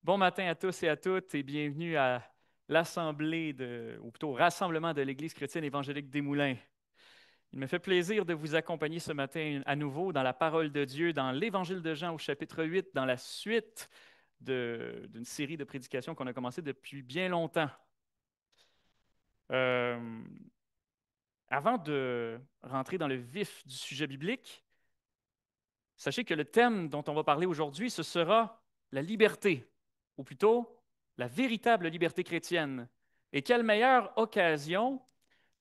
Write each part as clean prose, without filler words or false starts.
Bon matin à tous et à toutes et bienvenue à ou plutôt au rassemblement de l'Église chrétienne évangélique des Moulins. Il me fait plaisir de vous accompagner ce matin à nouveau dans la parole de Dieu, dans l'Évangile de Jean au chapitre 8, dans la suite d'une série de prédications qu'on a commencé depuis bien longtemps. Euh, Avant de rentrer dans le vif du sujet biblique, sachez que le thème dont on va parler aujourd'hui, ce sera la liberté, ou plutôt la véritable liberté chrétienne. Et quelle meilleure occasion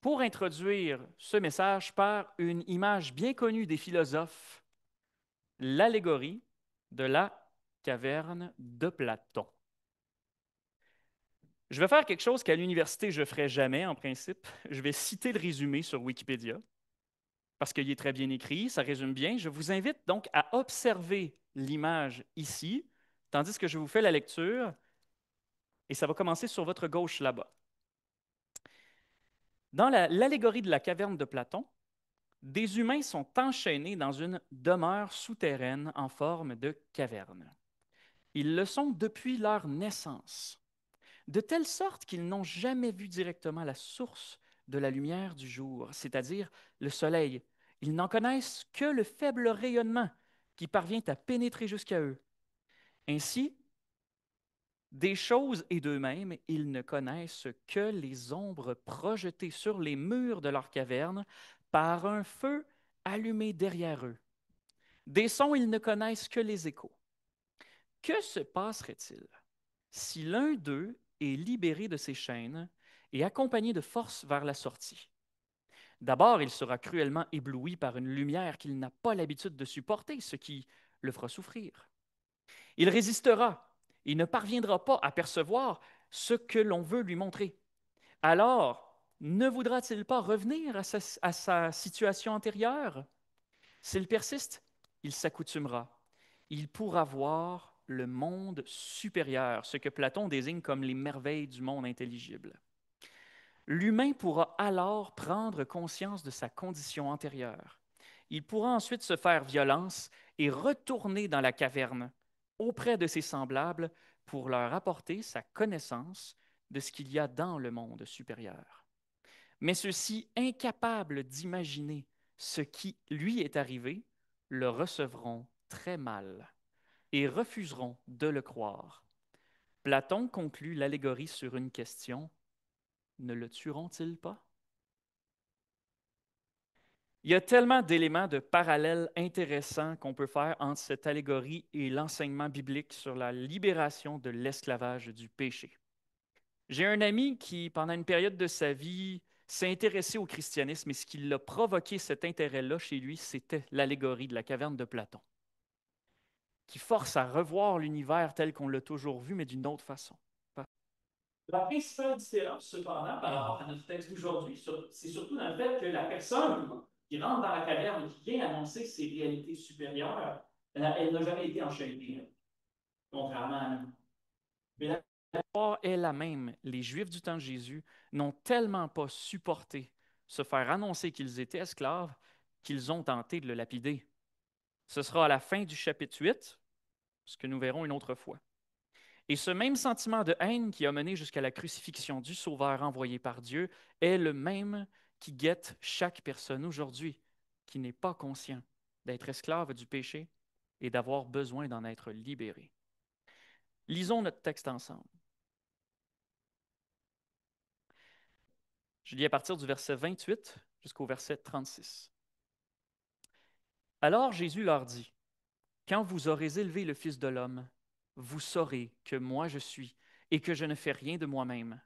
pour introduire ce message par une image bien connue des philosophes, l'allégorie de la caverne de Platon. Je vais faire quelque chose qu'à l'université je ne ferai jamais en principe. Je vais citer le résumé sur Wikipédia parce qu'il est très bien écrit, ça résume bien. Je vous invite donc à observer l'image ici, tandis que je vous fais la lecture, et ça va commencer sur votre gauche là-bas. Dans l'allégorie de la caverne de Platon, des humains sont enchaînés dans une demeure souterraine en forme de caverne. Ils le sont depuis leur naissance, de telle sorte qu'ils n'ont jamais vu directement la source de la lumière du jour, c'est-à-dire le soleil. Ils n'en connaissent que le faible rayonnement qui parvient à pénétrer jusqu'à eux. Ainsi, des choses et d'eux-mêmes, ils ne connaissent que les ombres projetées sur les murs de leur caverne par un feu allumé derrière eux. Des sons, ils ne connaissent que les échos. Que se passerait-il si l'un d'eux est libéré de ses chaînes et accompagné de force vers la sortie? D'abord, il sera cruellement ébloui par une lumière qu'il n'a pas l'habitude de supporter, ce qui le fera souffrir. Il résistera, il ne parviendra pas à percevoir ce que l'on veut lui montrer. Alors, ne voudra-t-il pas revenir à sa situation antérieure? S'il persiste, il s'accoutumera. Il pourra voir le monde supérieur, ce que Platon désigne comme les merveilles du monde intelligible. L'humain pourra alors prendre conscience de sa condition antérieure. Il pourra ensuite se faire violence et retourner dans la caverne auprès de ses semblables pour leur apporter sa connaissance de ce qu'il y a dans le monde supérieur. Mais ceux-ci, incapables d'imaginer ce qui lui est arrivé, le recevront très mal et refuseront de le croire. Platon conclut l'allégorie sur une question: ne le tueront-ils pas? Il y a tellement d'éléments de parallèles intéressants qu'on peut faire entre cette allégorie et l'enseignement biblique sur la libération de l'esclavage du péché. J'ai un ami qui, pendant une période de sa vie, s'est intéressé au christianisme et ce qui l'a provoqué cet intérêt-là chez lui, c'était l'allégorie de la caverne de Platon, qui force à revoir l'univers tel qu'on l'a toujours vu, mais d'une autre façon. La principale différence, cependant, par rapport à notre texte d'aujourd'hui, c'est surtout dans le fait que la personne qui rentre dans la caverne et qui vient annoncer ses réalités supérieures, elle n'a jamais été enchaînée, contrairement à nous. Mais l'histoire est la même. Les Juifs du temps de Jésus n'ont tellement pas supporté se faire annoncer qu'ils étaient esclaves qu'ils ont tenté de le lapider. Ce sera à la fin du chapitre 8, ce que nous verrons une autre fois. Et ce même sentiment de haine qui a mené jusqu'à la crucifixion du Sauveur envoyé par Dieu est le même qui guette chaque personne aujourd'hui qui n'est pas conscient d'être esclave du péché et d'avoir besoin d'en être libéré. Lisons notre texte ensemble. Je lis à partir du verset 28 jusqu'au verset 36. Alors Jésus leur dit: quand vous aurez élevé le Fils de l'homme, vous saurez que moi je suis et que je ne fais rien de moi-même,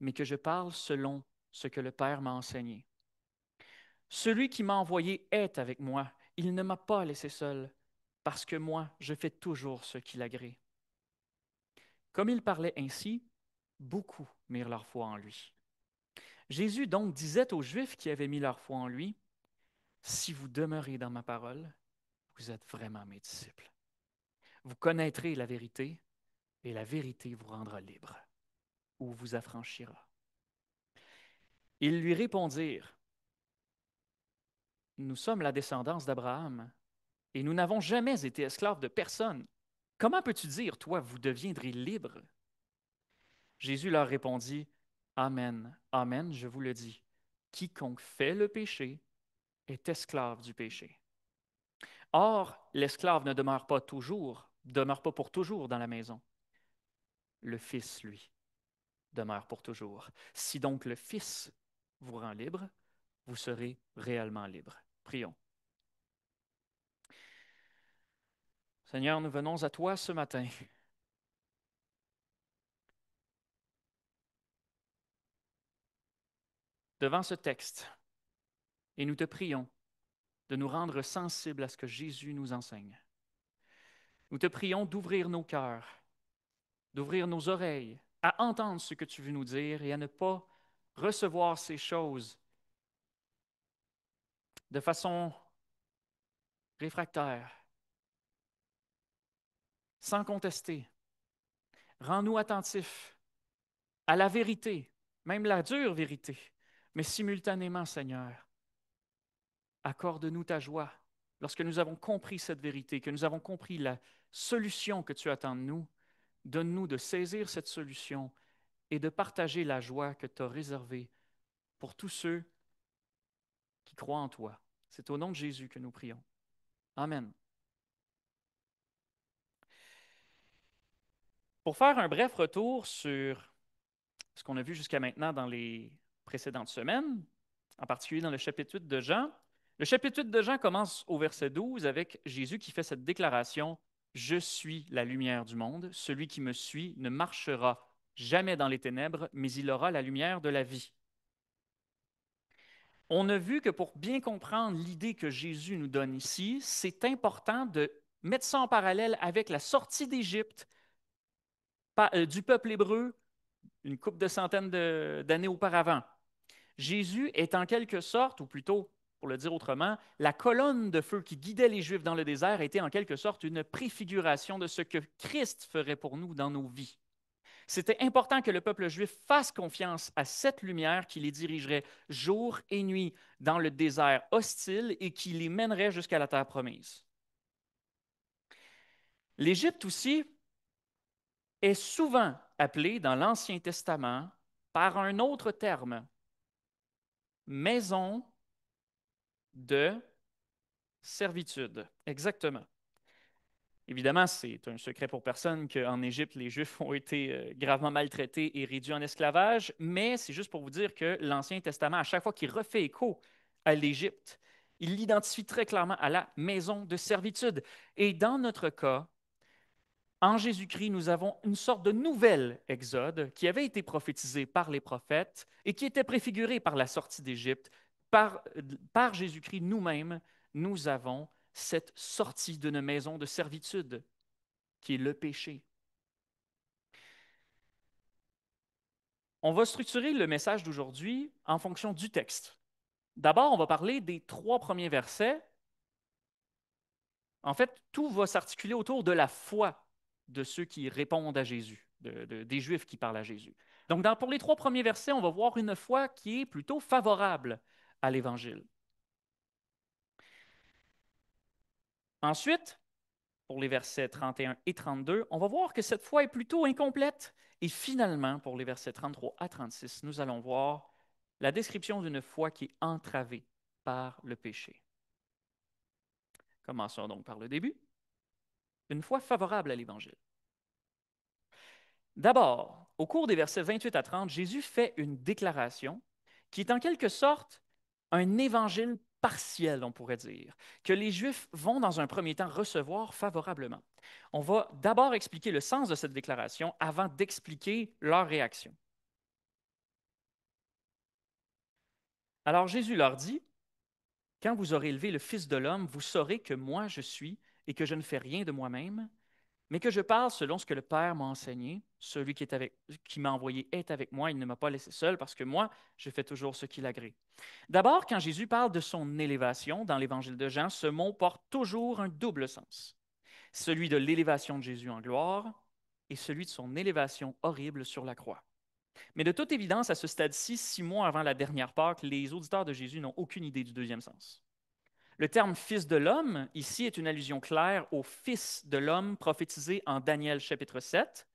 mais que je parle selon ce que le Père m'a enseigné. Celui qui m'a envoyé est avec moi. Il ne m'a pas laissé seul, parce que moi, je fais toujours ce qu'il agrée. Comme il parlait ainsi, beaucoup mirent leur foi en lui. Jésus donc disait aux Juifs qui avaient mis leur foi en lui: si vous demeurez dans ma parole, vous êtes vraiment mes disciples. Vous connaîtrez la vérité, et la vérité vous rendra libre, ou vous affranchira. Ils lui répondirent: nous sommes la descendance d'Abraham, et nous n'avons jamais été esclaves de personne. comment peux-tu dire, toi, vous deviendrez libre? Jésus leur répondit, Amen, Amen, je vous le dis, quiconque fait le péché est esclave du péché. Or, l'esclave ne demeure pas pour toujours dans la maison. Le Fils, lui, demeure pour toujours. Si donc le Fils vous rend libre, vous serez réellement libre. Prions. Seigneur, nous venons à toi ce matin. Devant ce texte, et nous te prions de nous rendre sensibles à ce que Jésus nous enseigne. Nous te prions d'ouvrir nos cœurs, d'ouvrir nos oreilles, à entendre ce que tu veux nous dire et à ne pas recevoir ces choses de façon réfractaire, sans contester. Rends-nous attentifs à la vérité, même la dure vérité, mais simultanément, Seigneur, accorde-nous ta joie. Lorsque nous avons compris cette vérité, que nous avons compris la solution que tu attends de nous, donne-nous de saisir cette solution et de partager la joie que tu as réservée pour tous ceux qui croient en toi. C'est au nom de Jésus que nous prions. Amen. Pour faire un bref retour sur ce qu'on a vu jusqu'à maintenant dans les précédentes semaines, en particulier dans le chapitre 8 de Jean, le chapitre 8 de Jean commence au verset 12 avec Jésus qui fait cette déclaration: Je suis la lumière du monde. Celui qui me suit ne marchera jamais dans les ténèbres, mais il aura la lumière de la vie. On a vu que pour bien comprendre l'idée que Jésus nous donne ici, c'est important de mettre ça en parallèle avec la sortie d'Égypte du peuple hébreu une couple de centaines d'années auparavant. Jésus est en quelque sorte, ou plutôt, pour le dire autrement, la colonne de feu qui guidait les Juifs dans le désert était en quelque sorte une préfiguration de ce que Christ ferait pour nous dans nos vies. C'était important que le peuple juif fasse confiance à cette lumière qui les dirigerait jour et nuit dans le désert hostile et qui les mènerait jusqu'à la terre promise. L'Égypte aussi est souvent appelée dans l'Ancien Testament par un autre terme, maison de servitude. Exactement. Évidemment, c'est un secret pour personne qu'en Égypte, les Juifs ont été gravement maltraités et réduits en esclavage, mais c'est juste pour vous dire que l'Ancien Testament, à chaque fois qu'il refait écho à l'Égypte, il l'identifie très clairement à la maison de servitude. Et dans notre cas, en Jésus-Christ, nous avons une sorte de nouvel exode qui avait été prophétisé par les prophètes et qui était préfiguré par la sortie d'Égypte. Par Jésus-Christ nous-mêmes, nous avons cette sortie d'une maison de servitude qui est le péché. On va structurer le message d'aujourd'hui en fonction du texte. D'abord, on va parler des 3 premiers versets. En fait, tout va s'articuler autour de la foi de ceux qui répondent à Jésus, des Juifs qui parlent à Jésus. Donc, pour les 3 premiers versets, on va voir une foi qui est plutôt favorable à l'Évangile. Ensuite, pour les versets 31 et 32, on va voir que cette foi est plutôt incomplète. Et finalement, pour les versets 33 à 36, nous allons voir la description d'une foi qui est entravée par le péché. Commençons donc par le début. Une foi favorable à l'Évangile. D'abord, au cours des versets 28 à 30, Jésus fait une déclaration qui est en quelque sorte un évangile partiel, on pourrait dire, que les Juifs vont dans un premier temps recevoir favorablement. On va d'abord expliquer le sens de cette déclaration avant d'expliquer leur réaction. Alors Jésus leur dit, quand vous aurez élevé le Fils de l'homme, vous saurez que moi je suis et que je ne fais rien de moi-même, mais que je parle selon ce que le Père m'a enseigné. Celui qui m'a envoyé est avec moi, il ne m'a pas laissé seul parce que moi, je fais toujours ce qu'il agrée. D'abord, quand Jésus parle de son élévation dans l'Évangile de Jean, ce mot porte toujours un double sens. Celui de l'élévation de Jésus en gloire et celui de son élévation horrible sur la croix. Mais de toute évidence, à ce stade-ci, 6 mois avant la dernière Pâque, les auditeurs de Jésus n'ont aucune idée du deuxième sens. Le terme fils de l'homme, ici, est une allusion claire au fils de l'homme prophétisé en Daniel chapitre 7.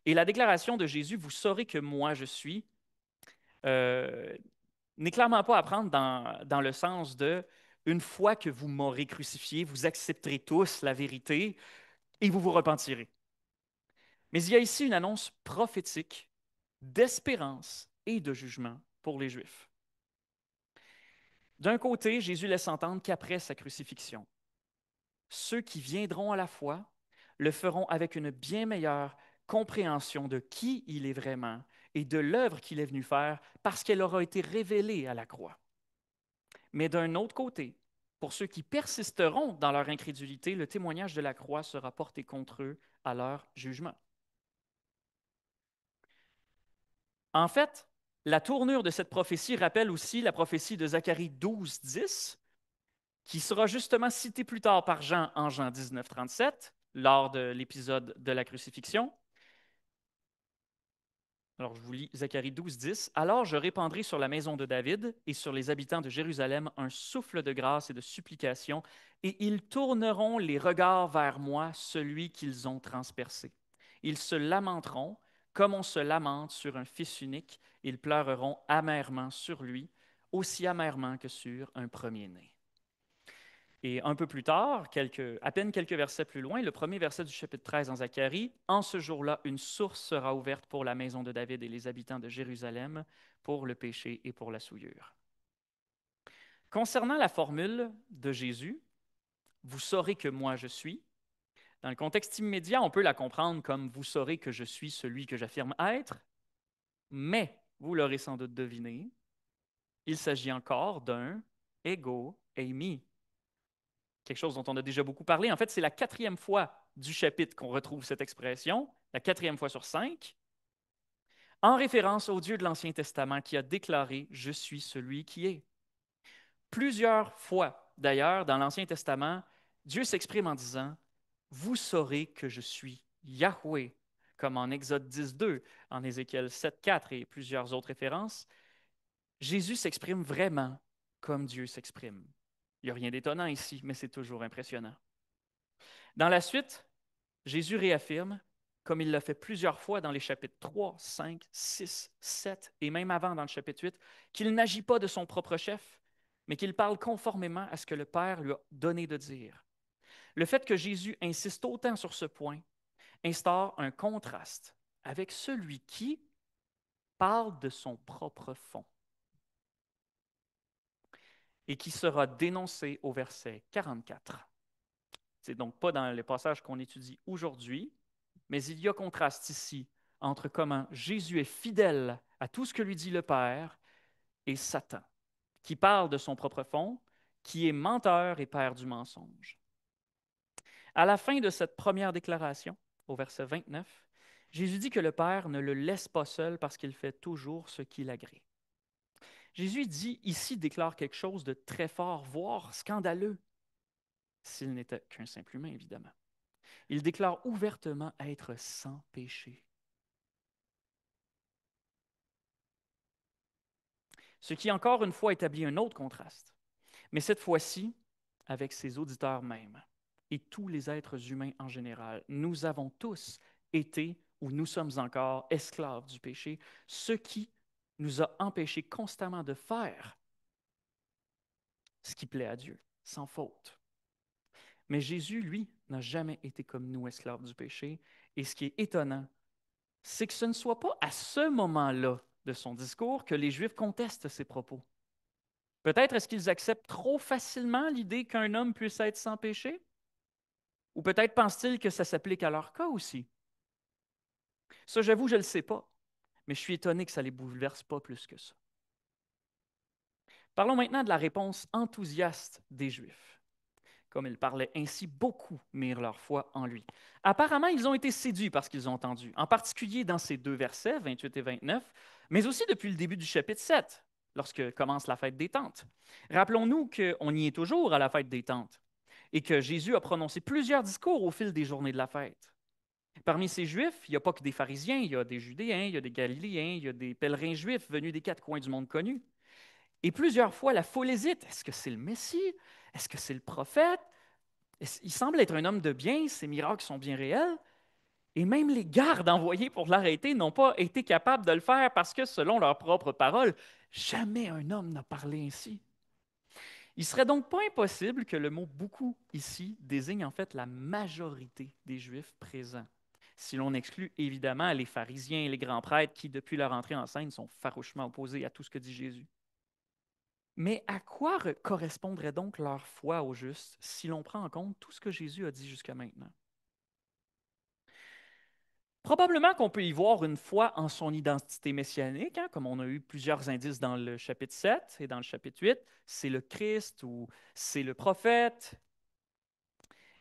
Et la déclaration de Jésus, vous saurez que moi je suis, euh, n'est clairement pas à prendre dans le sens de une fois que vous m'aurez crucifié, vous accepterez tous la vérité et vous vous repentirez. Mais il y a ici une annonce prophétique d'espérance et de jugement pour les Juifs. D'un côté, Jésus laisse entendre qu'après sa crucifixion, ceux qui viendront à la foi le feront avec une bien meilleure compréhension de qui il est vraiment et de l'œuvre qu'il est venu faire parce qu'elle aura été révélée à la croix. Mais d'un autre côté, pour ceux qui persisteront dans leur incrédulité, le témoignage de la croix sera porté contre eux à leur jugement. En fait, la tournure de cette prophétie rappelle aussi la prophétie de Zacharie 12, 10, qui sera justement citée plus tard par Jean en Jean 19, 37, lors de l'épisode de la crucifixion. Alors, je vous lis Zacharie 12, 10. Alors je répandrai sur la maison de David et sur les habitants de Jérusalem un souffle de grâce et de supplication, et ils tourneront les regards vers moi, celui qu'ils ont transpercé. Ils se lamenteront comme on se lamente sur un fils unique. Ils pleureront amèrement sur lui, aussi amèrement que sur un premier-né. Et un peu plus tard, à peine quelques versets plus loin, le premier verset du chapitre 13 en Zacharie, « En ce jour-là, une source sera ouverte pour la maison de David et les habitants de Jérusalem pour le péché et pour la souillure. » Concernant la formule de Jésus, « Vous saurez que moi je suis », dans le contexte immédiat, on peut la comprendre comme « Vous saurez que je suis celui que j'affirme être », mais, vous l'aurez sans doute deviné, il s'agit encore d'un ego eimi, quelque chose dont on a déjà beaucoup parlé. En fait, c'est la 4e fois du chapitre qu'on retrouve cette expression, la 4e fois sur 5, en référence au Dieu de l'Ancien Testament qui a déclaré « Je suis celui qui est ». Plusieurs fois, d'ailleurs, dans l'Ancien Testament, Dieu s'exprime en disant « Vous saurez que je suis Yahweh », comme en Exode 10.2, en Ézéchiel 7.4 et plusieurs autres références. Jésus s'exprime vraiment comme Dieu s'exprime. Il n'y a rien d'étonnant ici, mais c'est toujours impressionnant. Dans la suite, Jésus réaffirme, comme il l'a fait plusieurs fois dans les chapitres 3, 5, 6, 7 et même avant dans le chapitre 8, qu'il n'agit pas de son propre chef, mais qu'il parle conformément à ce que le Père lui a donné de dire. Le fait que Jésus insiste autant sur ce point instaure un contraste avec celui qui parle de son propre fond et qui sera dénoncé au verset 44. C'est donc pas dans les passages qu'on étudie aujourd'hui, mais il y a contraste ici entre comment Jésus est fidèle à tout ce que lui dit le Père et Satan, qui parle de son propre fond, qui est menteur et père du mensonge. À la fin de cette première déclaration, au verset 29, Jésus dit que le Père ne le laisse pas seul parce qu'il fait toujours ce qui l'agrée. Jésus dit ici, déclare quelque chose de très fort, voire scandaleux, s'il n'était qu'un simple humain, évidemment. Il déclare ouvertement être sans péché. Ce qui, encore une fois, établit un autre contraste, mais cette fois-ci avec ses auditeurs mêmes et tous les êtres humains en général. Nous avons tous été ou nous sommes encore esclaves du péché, ce qui nous a empêchés constamment de faire ce qui plaît à Dieu, sans faute. Mais Jésus, lui, n'a jamais été comme nous, esclaves du péché. Et ce qui est étonnant, c'est que ce ne soit pas à ce moment-là de son discours que les Juifs contestent ses propos. Peut-être est-ce qu'ils acceptent trop facilement l'idée qu'un homme puisse être sans péché? Ou peut-être pensent-ils que ça s'applique à leur cas aussi? Ça, j'avoue, je ne le sais pas, mais je suis étonné que ça ne les bouleverse pas plus que ça. Parlons maintenant de la réponse enthousiaste des Juifs. Comme ils parlaient ainsi, beaucoup mirent leur foi en lui. Apparemment, ils ont été séduits par ce qu'ils ont entendu, en particulier dans ces 2 versets, 28 et 29, mais aussi depuis le début du chapitre 7, lorsque commence la fête des Tentes. Rappelons-nous qu'on y est toujours à la fête des Tentes et que Jésus a prononcé plusieurs discours au fil des journées de la fête. Parmi ces Juifs, il n'y a pas que des pharisiens, il y a des Judéens, il y a des Galiléens, il y a des pèlerins juifs venus des 4 coins du monde connu. Et plusieurs fois, la foule hésite. Est-ce que c'est le Messie? Est-ce que c'est le prophète? Il semble être un homme de bien, ses miracles sont bien réels. Et même les gardes envoyés pour l'arrêter n'ont pas été capables de le faire parce que, selon leurs propres paroles, jamais un homme n'a parlé ainsi. Il serait donc pas impossible que le mot beaucoup ici désigne en fait la majorité des Juifs présents, si l'on exclut évidemment les pharisiens et les grands prêtres qui, depuis leur entrée en scène, sont farouchement opposés à tout ce que dit Jésus. Mais à quoi correspondrait donc leur foi au juste si l'on prend en compte tout ce que Jésus a dit jusqu'à maintenant? Probablement qu'on peut y voir une foi en son identité messianique, hein, comme on a eu plusieurs indices dans le chapitre 7 et dans le chapitre 8. C'est le Christ ou c'est le prophète.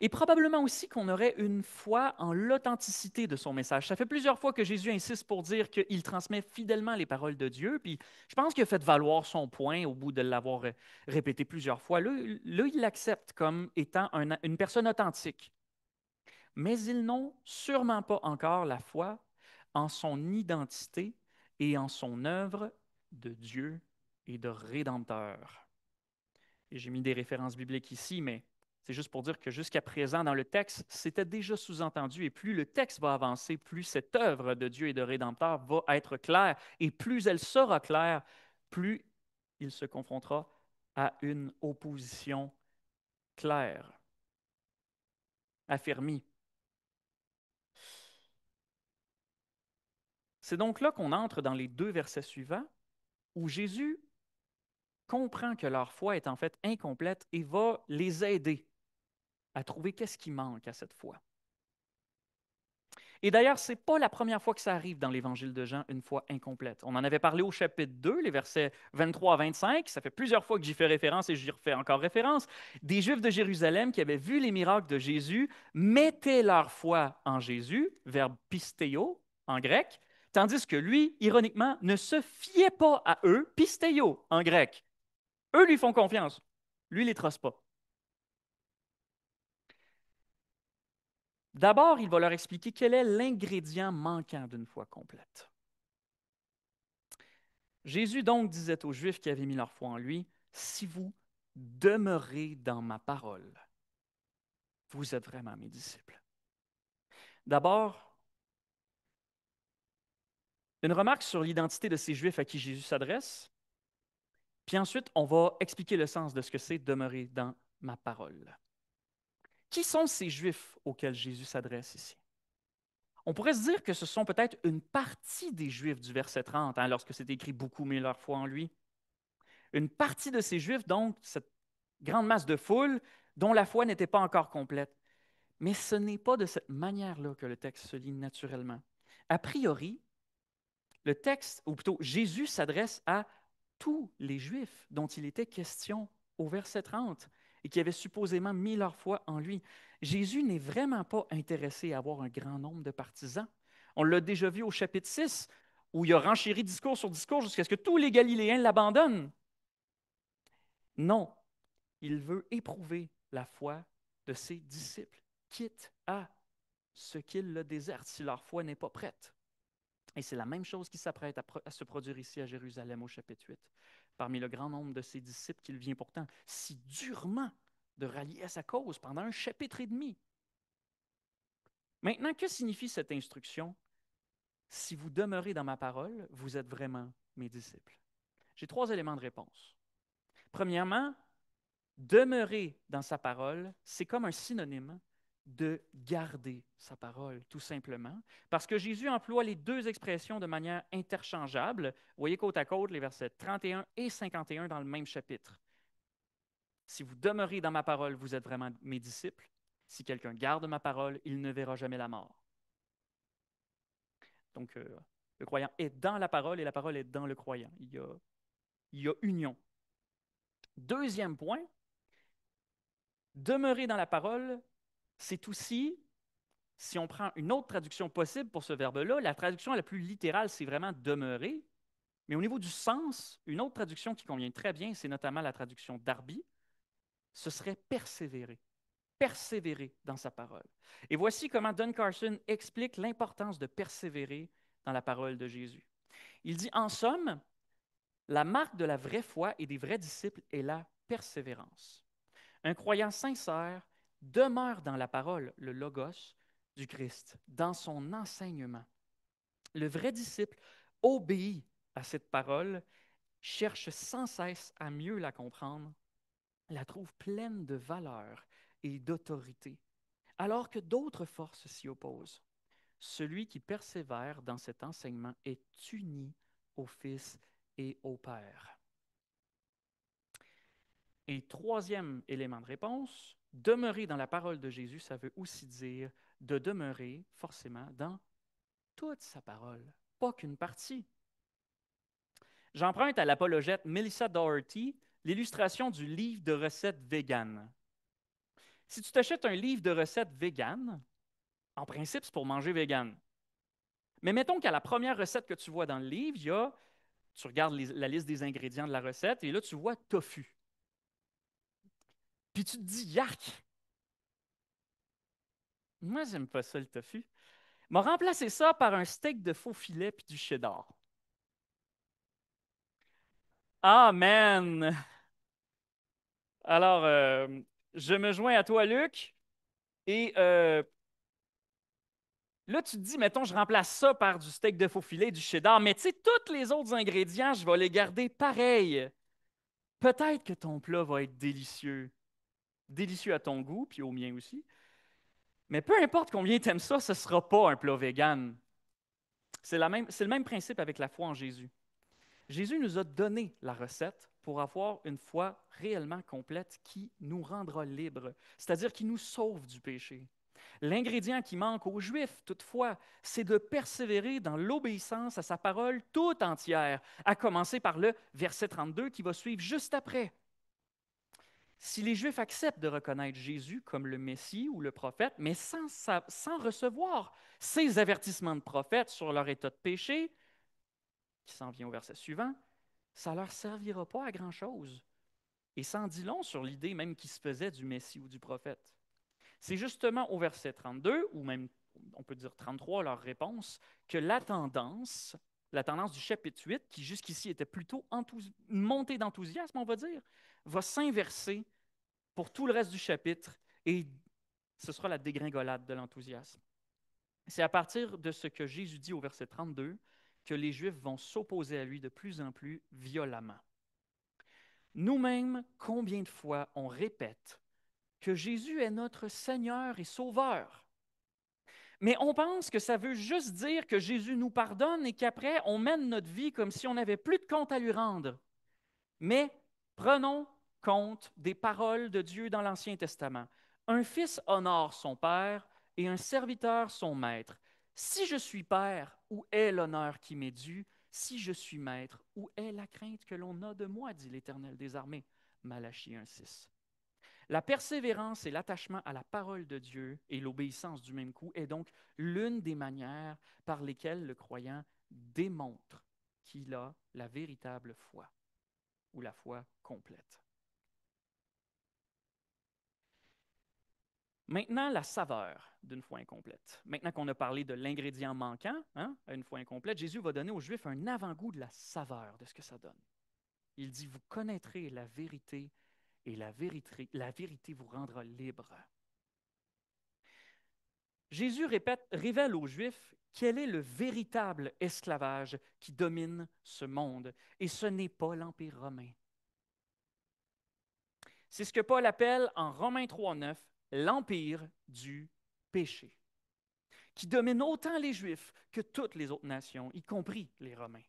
Et probablement aussi qu'on aurait une foi en l'authenticité de son message. Ça fait plusieurs fois que Jésus insiste pour dire qu'il transmet fidèlement les paroles de Dieu, puis je pense qu'il a fait valoir son point au bout de l'avoir répété plusieurs fois. Là, il l'accepte comme étant une personne authentique. Mais ils n'ont sûrement pas encore la foi en son identité et en son œuvre de Dieu et de Rédempteur. Et j'ai mis des références bibliques ici, mais c'est juste pour dire que jusqu'à présent, dans le texte, c'était déjà sous-entendu, et plus le texte va avancer, plus cette œuvre de Dieu et de Rédempteur va être claire, et plus elle sera claire, plus il se confrontera à une opposition claire, affermie. C'est donc là qu'on entre dans les deux versets suivants, où Jésus comprend que leur foi est en fait incomplète et va les aider à trouver qu'est-ce qui manque à cette foi. Et d'ailleurs, ce n'est pas la première fois que ça arrive dans l'Évangile de Jean, une foi incomplète. On en avait parlé au chapitre 2, les versets 23 à 25. Ça fait plusieurs fois que j'y fais référence et j'y refais encore référence. Des Juifs de Jérusalem qui avaient vu les miracles de Jésus mettaient leur foi en Jésus, verbe pistéo en grec, tandis que lui, ironiquement, ne se fiait pas à eux, pistéo en grec. Eux lui font confiance. Lui, il ne les trosse pas. D'abord, il va leur expliquer quel est l'ingrédient manquant d'une foi complète. Jésus donc disait aux Juifs qui avaient mis leur foi en lui, si vous demeurez dans ma parole, vous êtes vraiment mes disciples. D'abord, une remarque sur l'identité de ces Juifs à qui Jésus s'adresse, puis ensuite, on va expliquer le sens de ce que c'est demeurer dans ma parole. Qui sont ces Juifs auxquels Jésus s'adresse ici? On pourrait se dire que ce sont peut-être une partie des Juifs du verset 30, hein, lorsque c'est écrit « beaucoup mis leur foi en lui ». Une partie de ces Juifs, donc, cette grande masse de foule, dont la foi n'était pas encore complète. Mais ce n'est pas de cette manière-là que le texte se lit naturellement. A priori, le texte, ou plutôt Jésus s'adresse à tous les Juifs dont il était question au verset 30 et qui avaient supposément mis leur foi en lui. Jésus n'est vraiment pas intéressé à avoir un grand nombre de partisans. On l'a déjà vu au chapitre 6, où il a renchéri discours sur discours jusqu'à ce que tous les Galiléens l'abandonnent. Non, il veut éprouver la foi de ses disciples, quitte à ce qu'ils le désertent si leur foi n'est pas prête. Et c'est la même chose qui s'apprête à se produire ici à Jérusalem au chapitre 8. Parmi le grand nombre de ses disciples qu'il vient pourtant si durement de rallier à sa cause pendant un chapitre et demi. Maintenant, que signifie cette instruction? Si vous demeurez dans ma parole, vous êtes vraiment mes disciples. J'ai trois éléments de réponse. Premièrement, demeurer dans sa parole, c'est comme un synonyme de garder sa parole, tout simplement, parce que Jésus emploie les deux expressions de manière interchangeable. Vous voyez côte à côte les versets 31 et 51 dans le même chapitre. Si vous demeurez dans ma parole, vous êtes vraiment mes disciples. Si quelqu'un garde ma parole, il ne verra jamais la mort. Donc, le croyant est dans la parole et la parole est dans le croyant. Il y a union. Deuxième point, demeurer dans la parole, c'est aussi, si on prend une autre traduction possible pour ce verbe-là, la traduction la plus littérale, c'est vraiment demeurer. Mais au niveau du sens, une autre traduction qui convient très bien, c'est notamment la traduction d'Arby, ce serait persévérer. Persévérer dans sa parole. Et voici comment Don Carson explique l'importance de persévérer dans la parole de Jésus. Il dit, en somme, La marque de la vraie foi et des vrais disciples est la persévérance. Un croyant sincère demeure dans la parole, le logos du Christ, dans son enseignement. Le vrai disciple obéit à cette parole, cherche sans cesse à mieux la comprendre, la trouve pleine de valeur et d'autorité, alors que d'autres forces s'y opposent. Celui qui persévère dans cet enseignement est uni au Fils et au Père. Et troisième élément de réponse, demeurer dans la parole de Jésus, ça veut aussi dire de demeurer forcément dans toute sa parole, pas qu'une partie. J'emprunte à l'apologète Melissa Doherty l'illustration du livre de recettes véganes. Si tu t'achètes un livre de recettes véganes, en principe, c'est pour manger vegan. Mais mettons qu'à la première recette que tu vois dans le livre, tu regardes la liste des ingrédients de la recette et là, tu vois tofu. Puis tu te dis, yark, moi, j'aime pas ça le tofu. M'a remplacé ça par un steak de faux filet puis du cheddar. Amen! Alors, je me joins à toi, Luc, et là, tu te dis, mettons, je remplace ça par du steak de faux filet, du cheddar, mais tu sais, tous les autres ingrédients, je vais les garder pareils. Peut-être que ton plat va être délicieux. Délicieux à ton goût, puis au mien aussi. Mais peu importe combien tu aimes ça, ce ne sera pas un plat vegan. C'est le même principe avec la foi en Jésus. Jésus nous a donné la recette pour avoir une foi réellement complète qui nous rendra libres, c'est-à-dire qui nous sauve du péché. L'ingrédient qui manque aux Juifs, toutefois, c'est de persévérer dans l'obéissance à sa parole toute entière, à commencer par le verset 32 qui va suivre juste après. Si les Juifs acceptent de reconnaître Jésus comme le Messie ou le prophète, mais sans recevoir ces avertissements de prophète sur leur état de péché, qui s'en vient au verset suivant, ça ne leur servira pas à grand-chose. Et ça en dit long sur l'idée même qui se faisait du Messie ou du prophète. C'est justement au verset 32, ou même on peut dire 33, leur réponse, que la tendance du chapitre 8, qui jusqu'ici était plutôt une montée d'enthousiasme, on va dire, va s'inverser pour tout le reste du chapitre et ce sera la dégringolade de l'enthousiasme. C'est à partir de ce que Jésus dit au verset 32 que les Juifs vont s'opposer à lui de plus en plus violemment. Nous-mêmes, combien de fois on répète que Jésus est notre Seigneur et Sauveur? Mais on pense que ça veut juste dire que Jésus nous pardonne et qu'après, on mène notre vie comme si on n'avait plus de compte à lui rendre. Mais prenons compte des paroles de Dieu dans l'Ancien Testament. Un fils honore son père et un serviteur son maître. Si je suis père, où est l'honneur qui m'est dû? Si je suis maître, où est la crainte que l'on a de moi, dit l'Éternel des armées? Malachie 1,6. La persévérance et l'attachement à la parole de Dieu et l'obéissance du même coup est donc l'une des manières par lesquelles le croyant démontre qu'il a la véritable foi ou la foi complète. Maintenant, la saveur d'une foi incomplète. Maintenant qu'on a parlé de l'ingrédient manquant à une foi incomplète, Jésus va donner aux Juifs un avant-goût de la saveur de ce que ça donne. Il dit, vous connaîtrez la vérité et la vérité vous rendra libre. Jésus révèle aux Juifs quel est le véritable esclavage qui domine ce monde, et ce n'est pas l'Empire romain. C'est ce que Paul appelle en Romains 3,9 l'empire du péché, qui domine autant les Juifs que toutes les autres nations, y compris les Romains.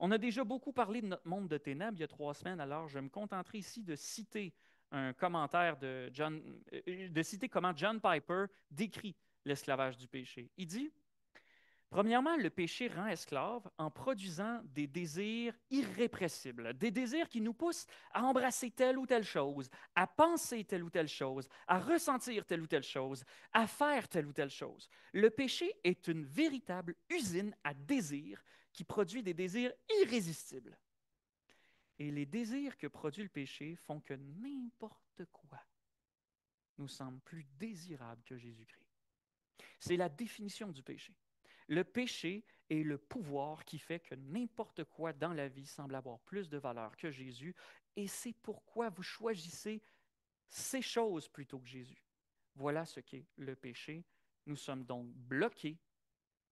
On a déjà beaucoup parlé de notre monde de ténèbres il y a 3 semaines, alors je me contenterai ici de citer un commentaire de citer comment John Piper décrit l'esclavage du péché. Il dit: premièrement, le péché rend esclave en produisant des désirs irrépressibles, des désirs qui nous poussent à embrasser telle ou telle chose, à penser telle ou telle chose, à ressentir telle ou telle chose, à faire telle ou telle chose. Le péché est une véritable usine à désirs qui produit des désirs irrésistibles. Et les désirs que produit le péché font que n'importe quoi nous semble plus désirable que Jésus-Christ. C'est la définition du péché. Le péché et le pouvoir qui fait que n'importe quoi dans la vie semble avoir plus de valeur que Jésus, et c'est pourquoi vous choisissez ces choses plutôt que Jésus. Voilà ce qu'est le péché. Nous sommes donc bloqués.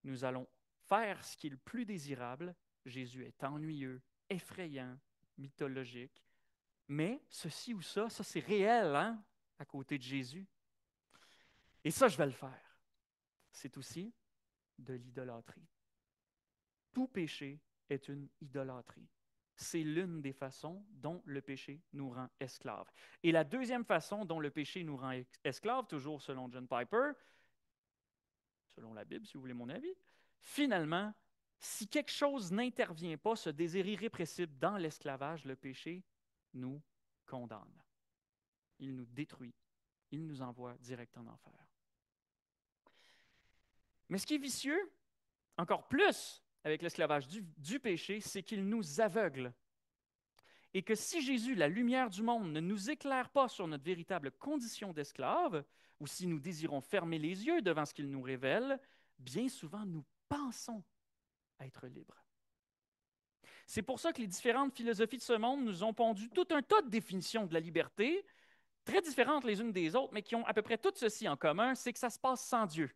Nous allons faire ce qui est le plus désirable. Jésus est ennuyeux, effrayant, mythologique. Mais ceci ou ça c'est réel, hein, à côté de Jésus. Et ça, je vais le faire. C'est aussi de l'idolâtrie. Tout péché est une idolâtrie. C'est l'une des façons dont le péché nous rend esclaves. Et la deuxième façon dont le péché nous rend esclaves, toujours selon John Piper, selon la Bible, si vous voulez mon avis, finalement, si quelque chose n'intervient pas, ce désir irrépressible dans l'esclavage, le péché nous condamne. Il nous détruit. Il nous envoie direct en enfer. Mais ce qui est vicieux, encore plus avec l'esclavage du péché, c'est qu'il nous aveugle. Et que si Jésus, la lumière du monde, ne nous éclaire pas sur notre véritable condition d'esclave, ou si nous désirons fermer les yeux devant ce qu'il nous révèle, bien souvent nous pensons être libres. C'est pour ça que les différentes philosophies de ce monde nous ont pondu tout un tas de définitions de la liberté, très différentes les unes des autres, mais qui ont à peu près tout ceci en commun, c'est que ça se passe sans Dieu.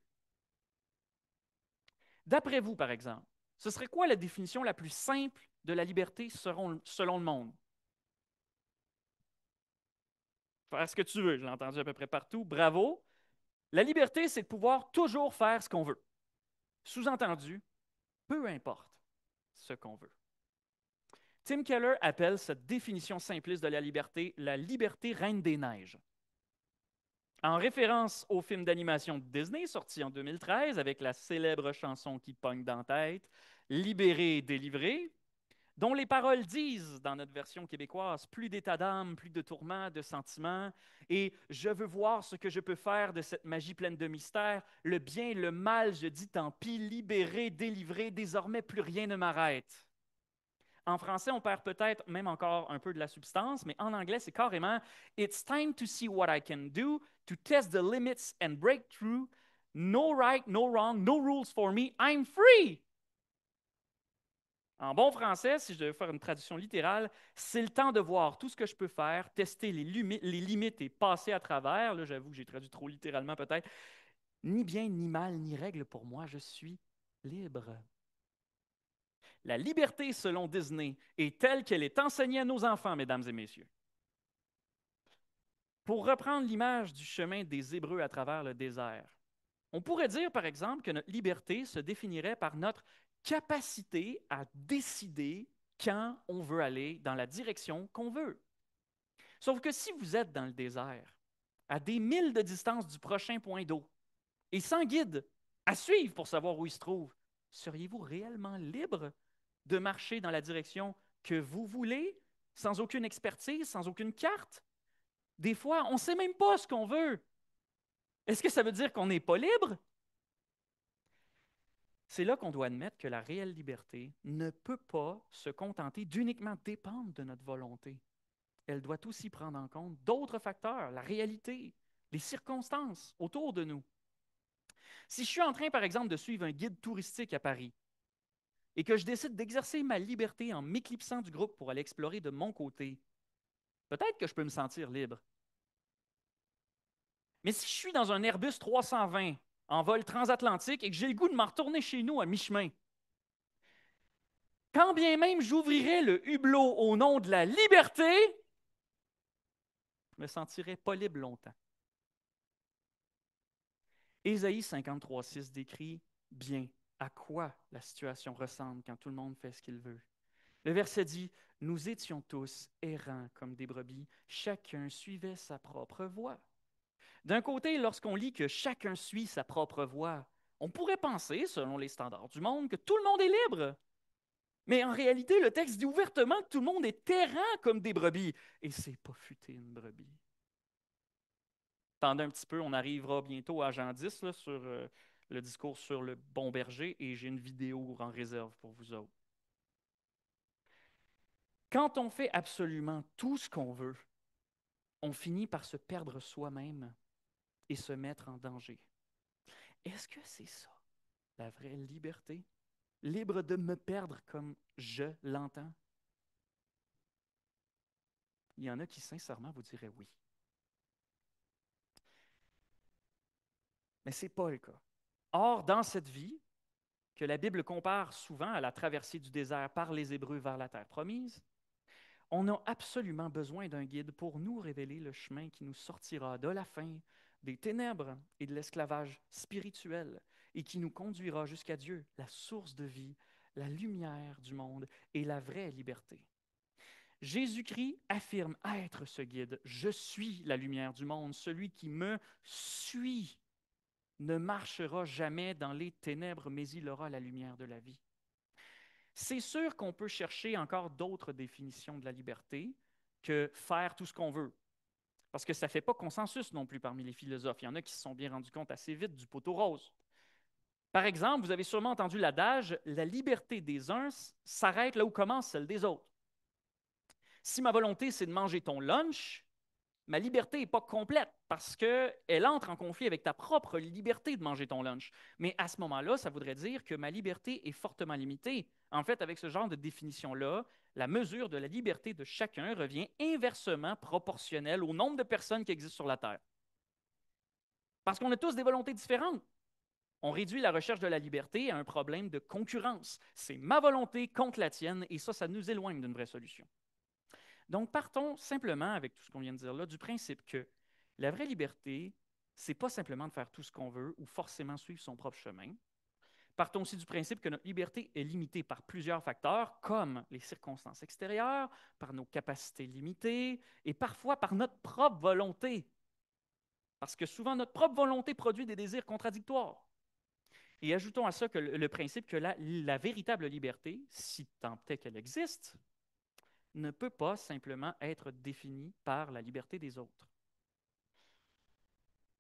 D'après vous, par exemple, ce serait quoi la définition la plus simple de la liberté selon le monde? Faire ce que tu veux, je l'ai entendu à peu près partout, bravo. La liberté, c'est de pouvoir toujours faire ce qu'on veut. Sous-entendu, peu importe ce qu'on veut. Tim Keller appelle cette définition simpliste de la liberté reine des neiges. En référence au film d'animation de Disney sorti en 2013 avec la célèbre chanson qui pogne dans la tête, Libéré, délivré, dont les paroles disent, dans notre version québécoise, plus d'état d'âme, plus de tourments, de sentiments, et je veux voir ce que je peux faire de cette magie pleine de mystère, le bien, le mal, je dis tant pis, libéré, délivré, désormais plus rien ne m'arrête. En français, on perd peut-être même encore un peu de la substance, mais en anglais, c'est carrément It's time to see what I can do, to test the limits and break through. No right, no wrong, no rules for me, I'm free. En bon français, si je devais faire une traduction littérale, c'est le temps de voir tout ce que je peux faire, tester les limites et passer à travers. Là, j'avoue que j'ai traduit trop littéralement peut-être. Ni bien, ni mal, ni règle pour moi, je suis libre. La liberté, selon Disney, est telle qu'elle est enseignée à nos enfants, mesdames et messieurs. Pour reprendre l'image du chemin des Hébreux à travers le désert, on pourrait dire, par exemple, que notre liberté se définirait par notre capacité à décider quand on veut aller dans la direction qu'on veut. Sauf que si vous êtes dans le désert, à des milles de distance du prochain point d'eau, et sans guide à suivre pour savoir où il se trouve, seriez-vous réellement libre de marcher dans la direction que vous voulez, sans aucune expertise, sans aucune carte? Des fois, on ne sait même pas ce qu'on veut. Est-ce que ça veut dire qu'on n'est pas libre? C'est là qu'on doit admettre que la réelle liberté ne peut pas se contenter d'uniquement dépendre de notre volonté. Elle doit aussi prendre en compte d'autres facteurs, la réalité, les circonstances autour de nous. Si je suis en train, par exemple, de suivre un guide touristique à Paris et que je décide d'exercer ma liberté en m'éclipsant du groupe pour aller explorer de mon côté, peut-être que je peux me sentir libre. Mais si je suis dans un Airbus 320 en vol transatlantique et que j'ai le goût de m'en retourner chez nous à mi-chemin, quand bien même j'ouvrirais le hublot au nom de la liberté, je ne me sentirais pas libre longtemps. Ésaïe 53,6 décrit bien à quoi la situation ressemble quand tout le monde fait ce qu'il veut. Le verset dit, « Nous étions tous errants comme des brebis, chacun suivait sa propre voie. » D'un côté, lorsqu'on lit que chacun suit sa propre voie, on pourrait penser, selon les standards du monde, que tout le monde est libre. Mais en réalité, le texte dit ouvertement que tout le monde est errant comme des brebis. Et c'est pas futé une brebis. Attendez un petit peu, on arrivera bientôt à Jean 10 là, sur le discours sur le bon berger et j'ai une vidéo en réserve pour vous autres. Quand on fait absolument tout ce qu'on veut, on finit par se perdre soi-même et se mettre en danger. Est-ce que c'est ça, la vraie liberté? libre de me perdre comme je l'entends? Il y en a qui sincèrement vous diraient oui. Mais ce n'est pas le cas. Or, dans cette vie, que la Bible compare souvent à la traversée du désert par les Hébreux vers la terre promise, on a absolument besoin d'un guide pour nous révéler le chemin qui nous sortira de la faim, des ténèbres et de l'esclavage spirituel et qui nous conduira jusqu'à Dieu, la source de vie, la lumière du monde et la vraie liberté. Jésus-Christ affirme être ce guide. Je suis la lumière du monde. Celui qui me suit ne marchera jamais dans les ténèbres, mais il aura la lumière de la vie. C'est sûr qu'on peut chercher encore d'autres définitions de la liberté que faire tout ce qu'on veut, parce que ça ne fait pas consensus non plus parmi les philosophes. Il y en a qui se sont bien rendus compte assez vite du poteau rose. Par exemple, vous avez sûrement entendu l'adage « la liberté des uns s'arrête là où commence celle des autres ». Si ma volonté, c'est de manger ton lunch, ma liberté n'est pas complète parce qu'elle entre en conflit avec ta propre liberté de manger ton lunch. Mais à ce moment-là, ça voudrait dire que ma liberté est fortement limitée. En fait, avec ce genre de définition-là, la mesure de la liberté de chacun revient inversement proportionnelle au nombre de personnes qui existent sur la Terre. Parce qu'on a tous des volontés différentes. On réduit la recherche de la liberté à un problème de concurrence. C'est ma volonté contre la tienne, et ça nous éloigne d'une vraie solution. Donc, partons simplement, avec tout ce qu'on vient de dire là, du principe que la vraie liberté, c'est pas simplement de faire tout ce qu'on veut ou forcément suivre son propre chemin. Partons aussi du principe que notre liberté est limitée par plusieurs facteurs, comme les circonstances extérieures, par nos capacités limitées et parfois par notre propre volonté. Parce que souvent, notre propre volonté produit des désirs contradictoires. Et ajoutons à ça que le principe que la véritable liberté, si tant est qu'elle existe, ne peut pas simplement être définie par la liberté des autres.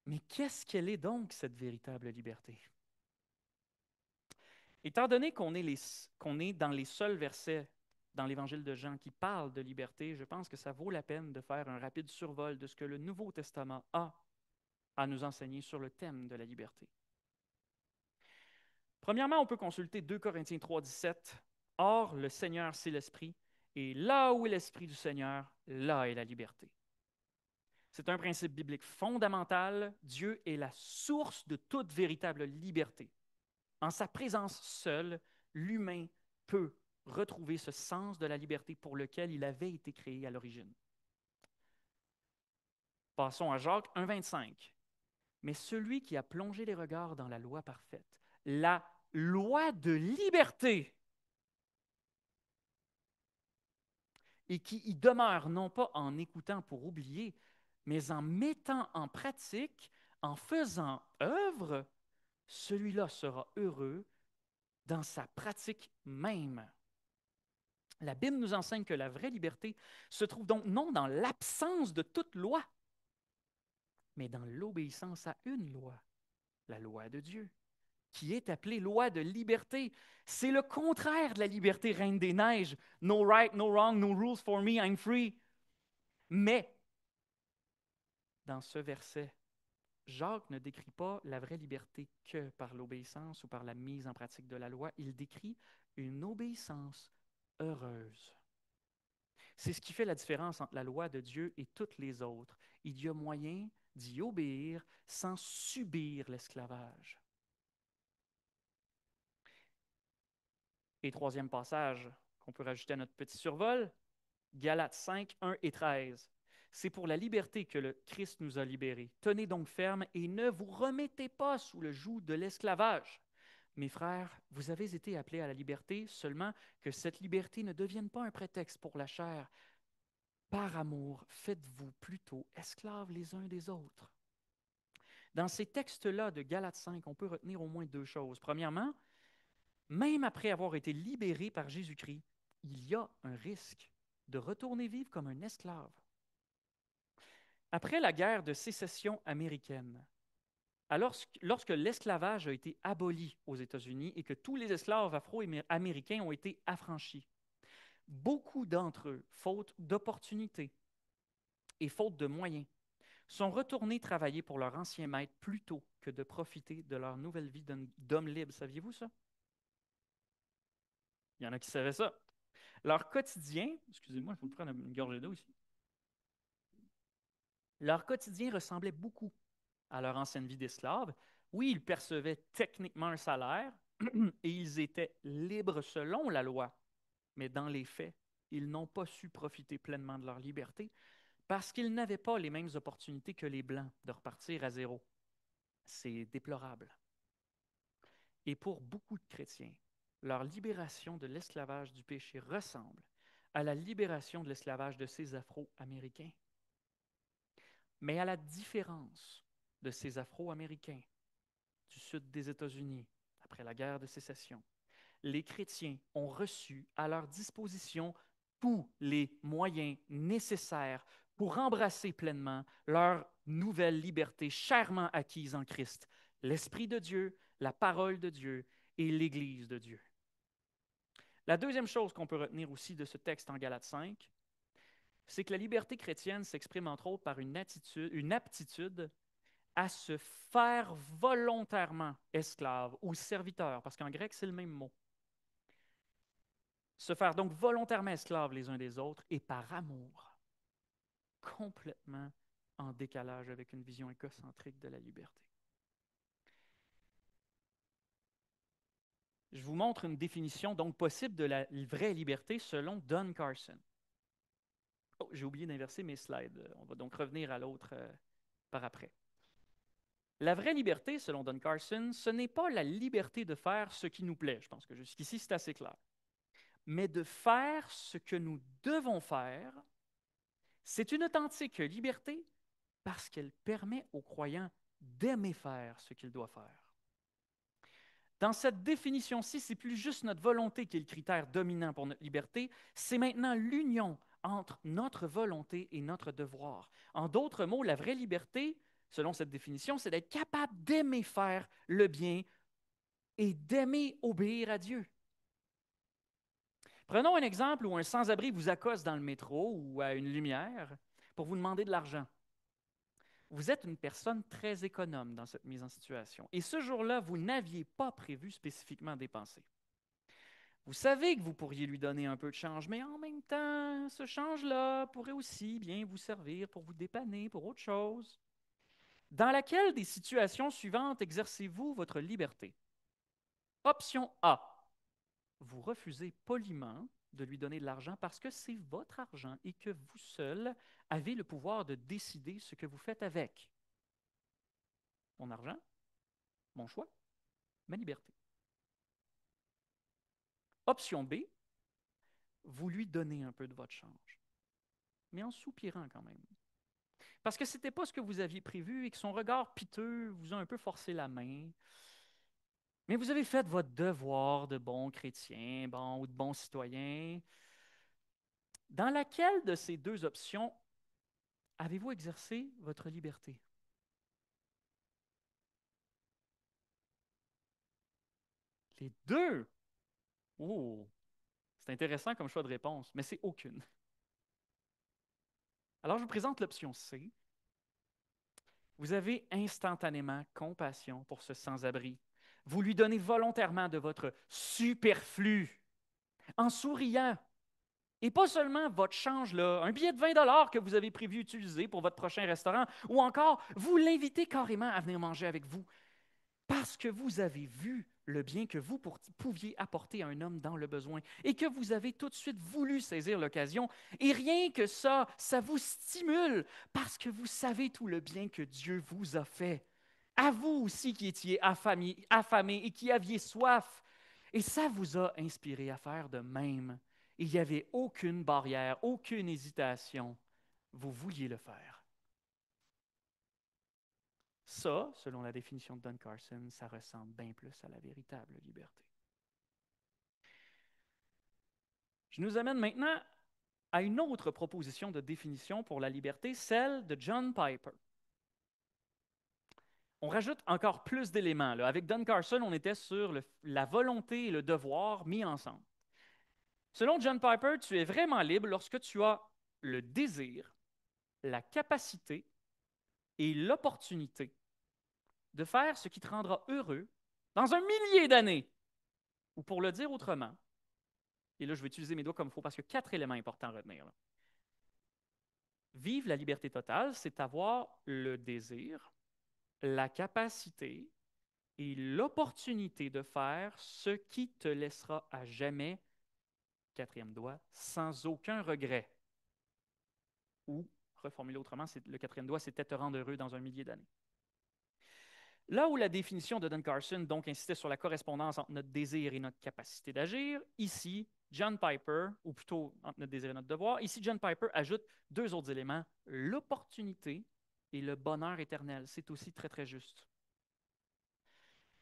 Mais qu'est-ce qu'elle est donc, cette véritable liberté? Étant donné qu'on est dans les seuls versets dans l'Évangile de Jean qui parlent de liberté, je pense que ça vaut la peine de faire un rapide survol de ce que le Nouveau Testament a à nous enseigner sur le thème de la liberté. Premièrement, on peut consulter 2 Corinthiens 3, 17. « Or, le Seigneur, c'est l'Esprit, et là où est l'Esprit du Seigneur, là est la liberté. » C'est un principe biblique fondamental. Dieu est la source de toute véritable liberté. En sa présence seule, l'humain peut retrouver ce sens de la liberté pour lequel il avait été créé à l'origine. Passons à Jacques 1, 25. « Mais celui qui a plongé les regards dans la loi parfaite, la loi de liberté, et qui y demeure non pas en écoutant pour oublier, mais en mettant en pratique, en faisant œuvre, celui-là sera heureux dans sa pratique même. » La Bible nous enseigne que la vraie liberté se trouve donc non dans l'absence de toute loi, mais dans l'obéissance à une loi, la loi de Dieu, qui est appelée loi de liberté. C'est le contraire de la liberté reine des neiges. No right, no wrong, no rules for me, I'm free. Mais dans ce verset, Jacques ne décrit pas la vraie liberté que par l'obéissance ou par la mise en pratique de la loi. Il décrit une obéissance heureuse. C'est ce qui fait la différence entre la loi de Dieu et toutes les autres. Il y a moyen d'y obéir sans subir l'esclavage. Et troisième passage qu'on peut rajouter à notre petit survol, Galates 5, 1 et 13. « C'est pour la liberté que le Christ nous a libérés. Tenez donc ferme et ne vous remettez pas sous le joug de l'esclavage. Mes frères, vous avez été appelés à la liberté, seulement que cette liberté ne devienne pas un prétexte pour la chair. Par amour, faites-vous plutôt esclaves les uns des autres. » Dans ces textes-là de Galates 5, on peut retenir au moins deux choses. Premièrement, même après avoir été libéré par Jésus-Christ, il y a un risque de retourner vivre comme un esclave. Après la guerre de sécession américaine, lorsque l'esclavage a été aboli aux États-Unis et que tous les esclaves afro-américains ont été affranchis, beaucoup d'entre eux, faute d'opportunités et faute de moyens, sont retournés travailler pour leur ancien maître plutôt que de profiter de leur nouvelle vie d'homme libre. Saviez-vous ça? Il y en a qui savaient ça. Leur quotidien, excusez-moi, il faut prendre une gorgée d'eau ici. Leur quotidien ressemblait beaucoup à leur ancienne vie d'esclaves. Oui, ils percevaient techniquement un salaire et ils étaient libres selon la loi, mais dans les faits, ils n'ont pas su profiter pleinement de leur liberté parce qu'ils n'avaient pas les mêmes opportunités que les Blancs de repartir à zéro. C'est déplorable. Et pour beaucoup de chrétiens, leur libération de l'esclavage du péché ressemble à la libération de l'esclavage de ces Afro-Américains. Mais à la différence de ces Afro-Américains du sud des États-Unis, après la guerre de sécession, les chrétiens ont reçu à leur disposition tous les moyens nécessaires pour embrasser pleinement leur nouvelle liberté chèrement acquise en Christ, l'Esprit de Dieu, la parole de Dieu et l'Église de Dieu. La deuxième chose qu'on peut retenir aussi de ce texte en Galates 5, c'est que la liberté chrétienne s'exprime entre autres par une aptitude à se faire volontairement esclave ou serviteur, parce qu'en grec, c'est le même mot. Se faire donc volontairement esclaves les uns des autres et par amour, complètement en décalage avec une vision égocentrique de la liberté. Je vous montre une définition donc possible de la vraie liberté selon Don Carson. Oh, j'ai oublié d'inverser mes slides. On va donc revenir à l'autre par après. La vraie liberté, selon Don Carson, ce n'est pas la liberté de faire ce qui nous plaît. Je pense que jusqu'ici, c'est assez clair. Mais de faire ce que nous devons faire, c'est une authentique liberté parce qu'elle permet aux croyants d'aimer faire ce qu'ils doivent faire. Dans cette définition-ci, c'est plus juste notre volonté qui est le critère dominant pour notre liberté, c'est maintenant l'union entre notre volonté et notre devoir. En d'autres mots, la vraie liberté, selon cette définition, c'est d'être capable d'aimer faire le bien et d'aimer obéir à Dieu. Prenons un exemple où un sans-abri vous accoste dans le métro ou à une lumière pour vous demander de l'argent. Vous êtes une personne très économe dans cette mise en situation. Et ce jour-là, vous n'aviez pas prévu spécifiquement dépenser. Vous savez que vous pourriez lui donner un peu de change, mais en même temps, ce change-là pourrait aussi bien vous servir pour vous dépanner pour autre chose. Dans laquelle des situations suivantes exercez-vous votre liberté? Option A. Vous refusez poliment de lui donner de l'argent parce que c'est votre argent et que vous seul avez le pouvoir de décider ce que vous faites avec. Mon argent, mon choix, ma liberté. Option B, vous lui donnez un peu de votre change, mais en soupirant quand même. Parce que ce n'était pas ce que vous aviez prévu et que son regard piteux vous a un peu forcé la main. Mais vous avez fait votre devoir de bon chrétien, bon, ou de bon citoyen. Dans laquelle de ces deux options avez-vous exercé votre liberté? Les deux? Oh, c'est intéressant comme choix de réponse, mais c'est aucune. Alors, je vous présente l'option C. Vous avez instantanément compassion pour ce sans-abri. Vous lui donnez volontairement de votre superflu, en souriant. Et pas seulement votre change, là, un billet de 20 $ que vous avez prévu utiliser pour votre prochain restaurant, ou encore, vous l'invitez carrément à venir manger avec vous. Parce que vous avez vu le bien que vous pouviez apporter à un homme dans le besoin et que vous avez tout de suite voulu saisir l'occasion. Et rien que ça vous stimule parce que vous savez tout le bien que Dieu vous a fait. À vous aussi qui étiez affamés et qui aviez soif. Et ça vous a inspiré à faire de même. Il n'y avait aucune barrière, aucune hésitation. Vous vouliez le faire. Ça, selon la définition de Don Carson, ça ressemble bien plus à la véritable liberté. Je nous amène maintenant à une autre proposition de définition pour la liberté, celle de John Piper. On rajoute encore plus d'éléments. Avec Don Carson, on était sur la volonté et le devoir mis ensemble. Selon John Piper, tu es vraiment libre lorsque tu as le désir, la capacité et l'opportunité de faire ce qui te rendra heureux dans un millier d'années. Ou pour le dire autrement, Et là, je vais utiliser mes doigts comme il faut parce qu'il y a 4 éléments importants à retenir, là. Vivre la liberté totale, c'est avoir le désir, la capacité et l'opportunité de faire ce qui te laissera à jamais, quatrième doigt, sans aucun regret. Ou, reformulé autrement, le quatrième doigt, c'était te rendre heureux dans un millier d'années. Là où la définition de Don Carson donc insistait sur la correspondance entre notre désir et notre capacité d'agir, ici, John Piper, ou plutôt entre notre désir et notre devoir, ici, John Piper ajoute 2 autres éléments, l'opportunité et le bonheur éternel. C'est aussi très, très juste.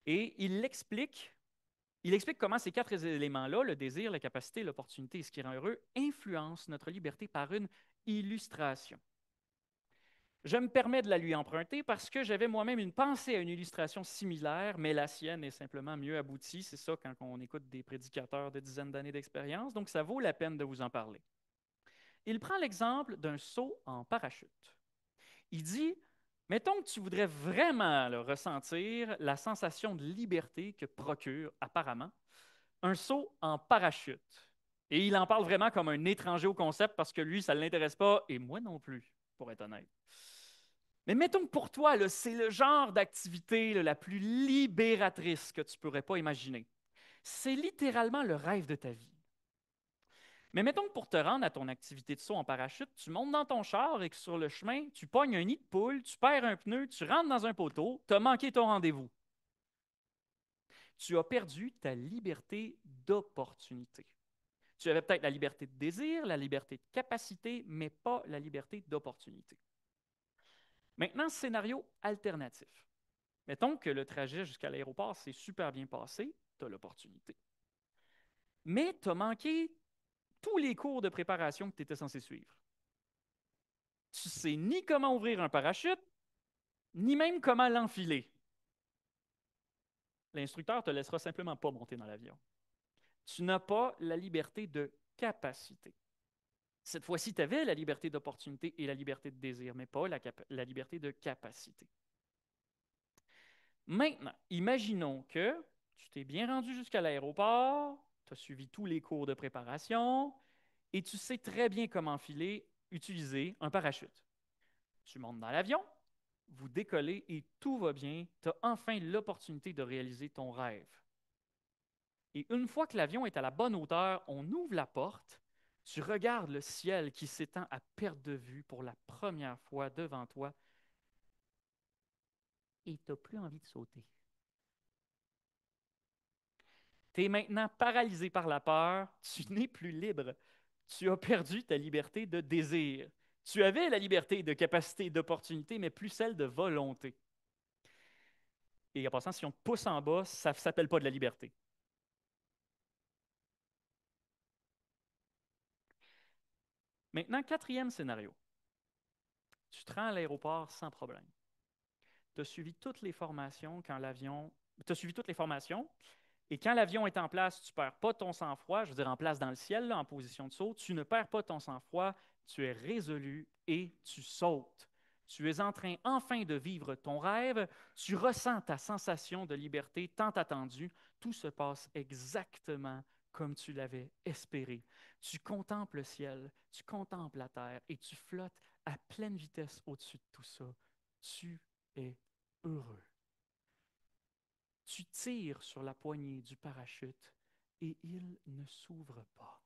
Et il explique comment ces 4 éléments-là, le désir, la capacité, l'opportunité et ce qui rend heureux, influencent notre liberté par une illustration. Je me permets de la lui emprunter parce que j'avais moi-même une pensée à une illustration similaire, mais la sienne est simplement mieux aboutie. C'est ça quand on écoute des prédicateurs de dizaines d'années d'expérience, donc ça vaut la peine de vous en parler. Il prend l'exemple d'un saut en parachute. Il dit, mettons que tu voudrais vraiment ressentir la sensation de liberté que procure apparemment un saut en parachute. Et il en parle vraiment comme un étranger au concept parce que lui, ça ne l'intéresse pas, et moi non plus, pour être honnête. Mais mettons que pour toi, c'est le genre d'activité la plus libératrice que tu ne pourrais pas imaginer. C'est littéralement le rêve de ta vie. Mais mettons que pour te rendre à ton activité de saut en parachute, tu montes dans ton char et que sur le chemin, tu pognes un nid de poule, tu perds un pneu, tu rentres dans un poteau, tu as manqué ton rendez-vous. Tu as perdu ta liberté d'opportunité. Tu avais peut-être la liberté de désir, la liberté de capacité, mais pas la liberté d'opportunité. Maintenant, scénario alternatif. Mettons que le trajet jusqu'à l'aéroport s'est super bien passé, tu as l'opportunité. Mais tu as manqué tous les cours de préparation que tu étais censé suivre. Tu ne sais ni comment ouvrir un parachute, ni même comment l'enfiler. L'instructeur ne te laissera simplement pas monter dans l'avion. Tu n'as pas la liberté de capacité. Cette fois-ci, tu avais la liberté d'opportunité et la liberté de désir, mais pas la liberté de capacité. Maintenant, imaginons que tu t'es bien rendu jusqu'à l'aéroport, tu as suivi tous les cours de préparation et tu sais très bien comment utiliser un parachute. Tu montes dans l'avion, vous décollez et tout va bien, tu as enfin l'opportunité de réaliser ton rêve. Et une fois que l'avion est à la bonne hauteur, on ouvre la porte, tu regardes le ciel qui s'étend à perte de vue pour la première fois devant toi et tu n'as plus envie de sauter. Tu es maintenant paralysé par la peur, tu n'es plus libre. Tu as perdu ta liberté de désir. Tu avais la liberté de capacité, d'opportunité, mais plus celle de volonté. Et en passant, si on te pousse en bas, ça ne s'appelle pas de la liberté. Maintenant, quatrième scénario. Tu te rends à l'aéroport sans problème. Tu as suivi toutes les formations quand l'avion. Tu as suivi toutes les formations. Et quand l'avion est en place, tu ne perds pas ton sang-froid, je veux dire en place dans le ciel, là, en position de saut, tu ne perds pas ton sang-froid, tu es résolu et tu sautes. Tu es en train enfin de vivre ton rêve, tu ressens ta sensation de liberté tant attendue, tout se passe exactement comme tu l'avais espéré. Tu contemples le ciel, tu contemples la terre et tu flottes à pleine vitesse au-dessus de tout ça. Tu es heureux. Tu tires sur la poignée du parachute et il ne s'ouvre pas.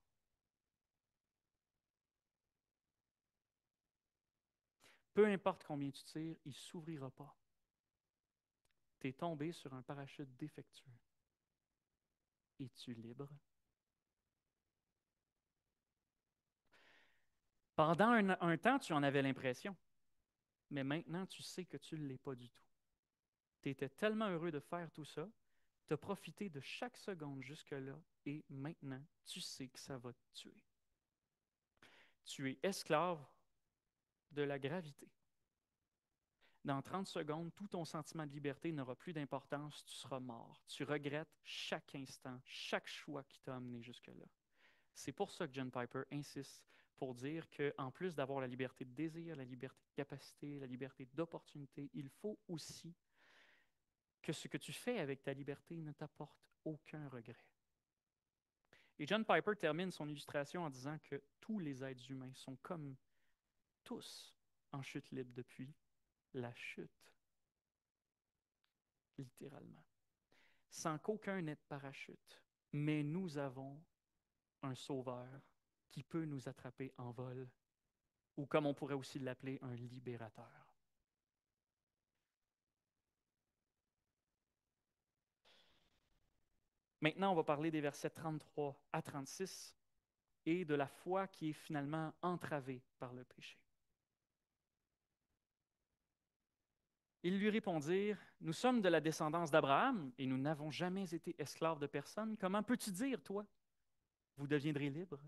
Peu importe combien tu tires, il ne s'ouvrira pas. Tu es tombé sur un parachute défectueux. Es-tu libre? Pendant un temps, tu en avais l'impression, mais maintenant, tu sais que tu ne l'es pas du tout. Tu étais tellement heureux de faire tout ça, tu as profité de chaque seconde jusque-là, et maintenant, tu sais que ça va te tuer. Tu es esclave de la gravité. Dans 30 secondes, tout ton sentiment de liberté n'aura plus d'importance, tu seras mort. Tu regrettes chaque instant, chaque choix qui t'a amené jusque-là. C'est pour ça que John Piper insiste pour dire qu'en plus d'avoir la liberté de désir, la liberté de capacité, la liberté d'opportunité, il faut aussi que ce que tu fais avec ta liberté ne t'apporte aucun regret. Et John Piper termine son illustration en disant que tous les êtres humains sont comme tous en chute libre depuis la chute, littéralement, sans qu'aucun ait de parachute. Mais nous avons un sauveur qui peut nous attraper en vol, ou comme on pourrait aussi l'appeler, un libérateur. Maintenant, on va parler des versets 33 à 36 et de la foi qui est finalement entravée par le péché. Ils lui répondirent, « Nous sommes de la descendance d'Abraham et nous n'avons jamais été esclaves de personne. Comment peux-tu dire, toi, vous deviendrez libres? »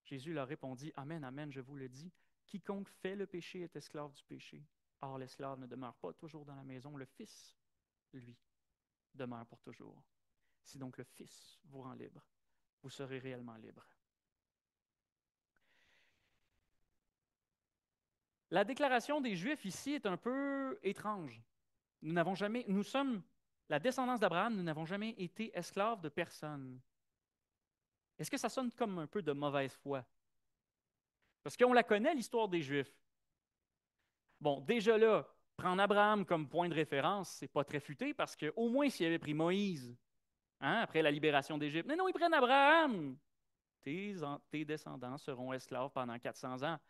Jésus leur répondit, « Amen, amen, je vous le dis, quiconque fait le péché est esclave du péché. Or, l'esclave ne demeure pas toujours dans la maison, le Fils, lui, demeure pour toujours. Si donc le Fils vous rend libre, vous serez réellement libre. » La déclaration des Juifs ici est un peu étrange. Nous sommes la descendance d'Abraham, nous n'avons jamais été esclaves de personne. Est-ce que ça sonne comme un peu de mauvaise foi? Parce qu'on la connaît, l'histoire des Juifs. Bon, déjà là, prendre Abraham comme point de référence, c'est pas très futé parce qu'au moins s'il avait pris Moïse, hein, après la libération d'Égypte, mais non, ils prennent Abraham. Tes descendants seront esclaves pendant 400 ans.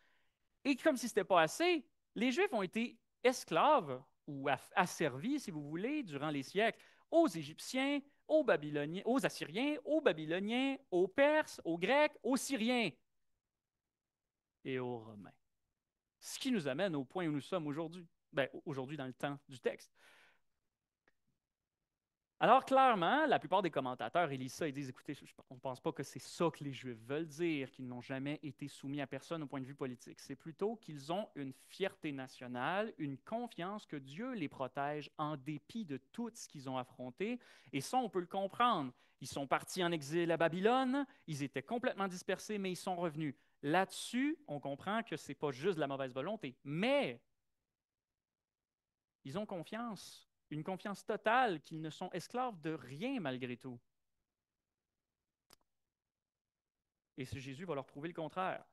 Et comme si ce n'était pas assez, les Juifs ont été esclaves ou asservis, si vous voulez, durant les siècles aux Égyptiens, aux Babyloniens, aux Assyriens, aux Babyloniens, aux Perses, aux Grecs, aux Syriens et aux Romains. Ce qui nous amène au point où nous sommes aujourd'hui. Bien, aujourd'hui dans le temps du texte. Alors, clairement, la plupart des commentateurs, ils lisent ça et disent, écoutez, on ne pense pas que c'est ça que les Juifs veulent dire, qu'ils n'ont jamais été soumis à personne au point de vue politique. C'est plutôt qu'ils ont une fierté nationale, une confiance que Dieu les protège en dépit de tout ce qu'ils ont affronté. Et ça, on peut le comprendre. Ils sont partis en exil à Babylone, ils étaient complètement dispersés, mais ils sont revenus. Là-dessus, on comprend que ce n'est pas juste de la mauvaise volonté, mais ils ont confiance, une confiance totale qu'ils ne sont esclaves de rien malgré tout. Et Jésus va leur prouver le contraire.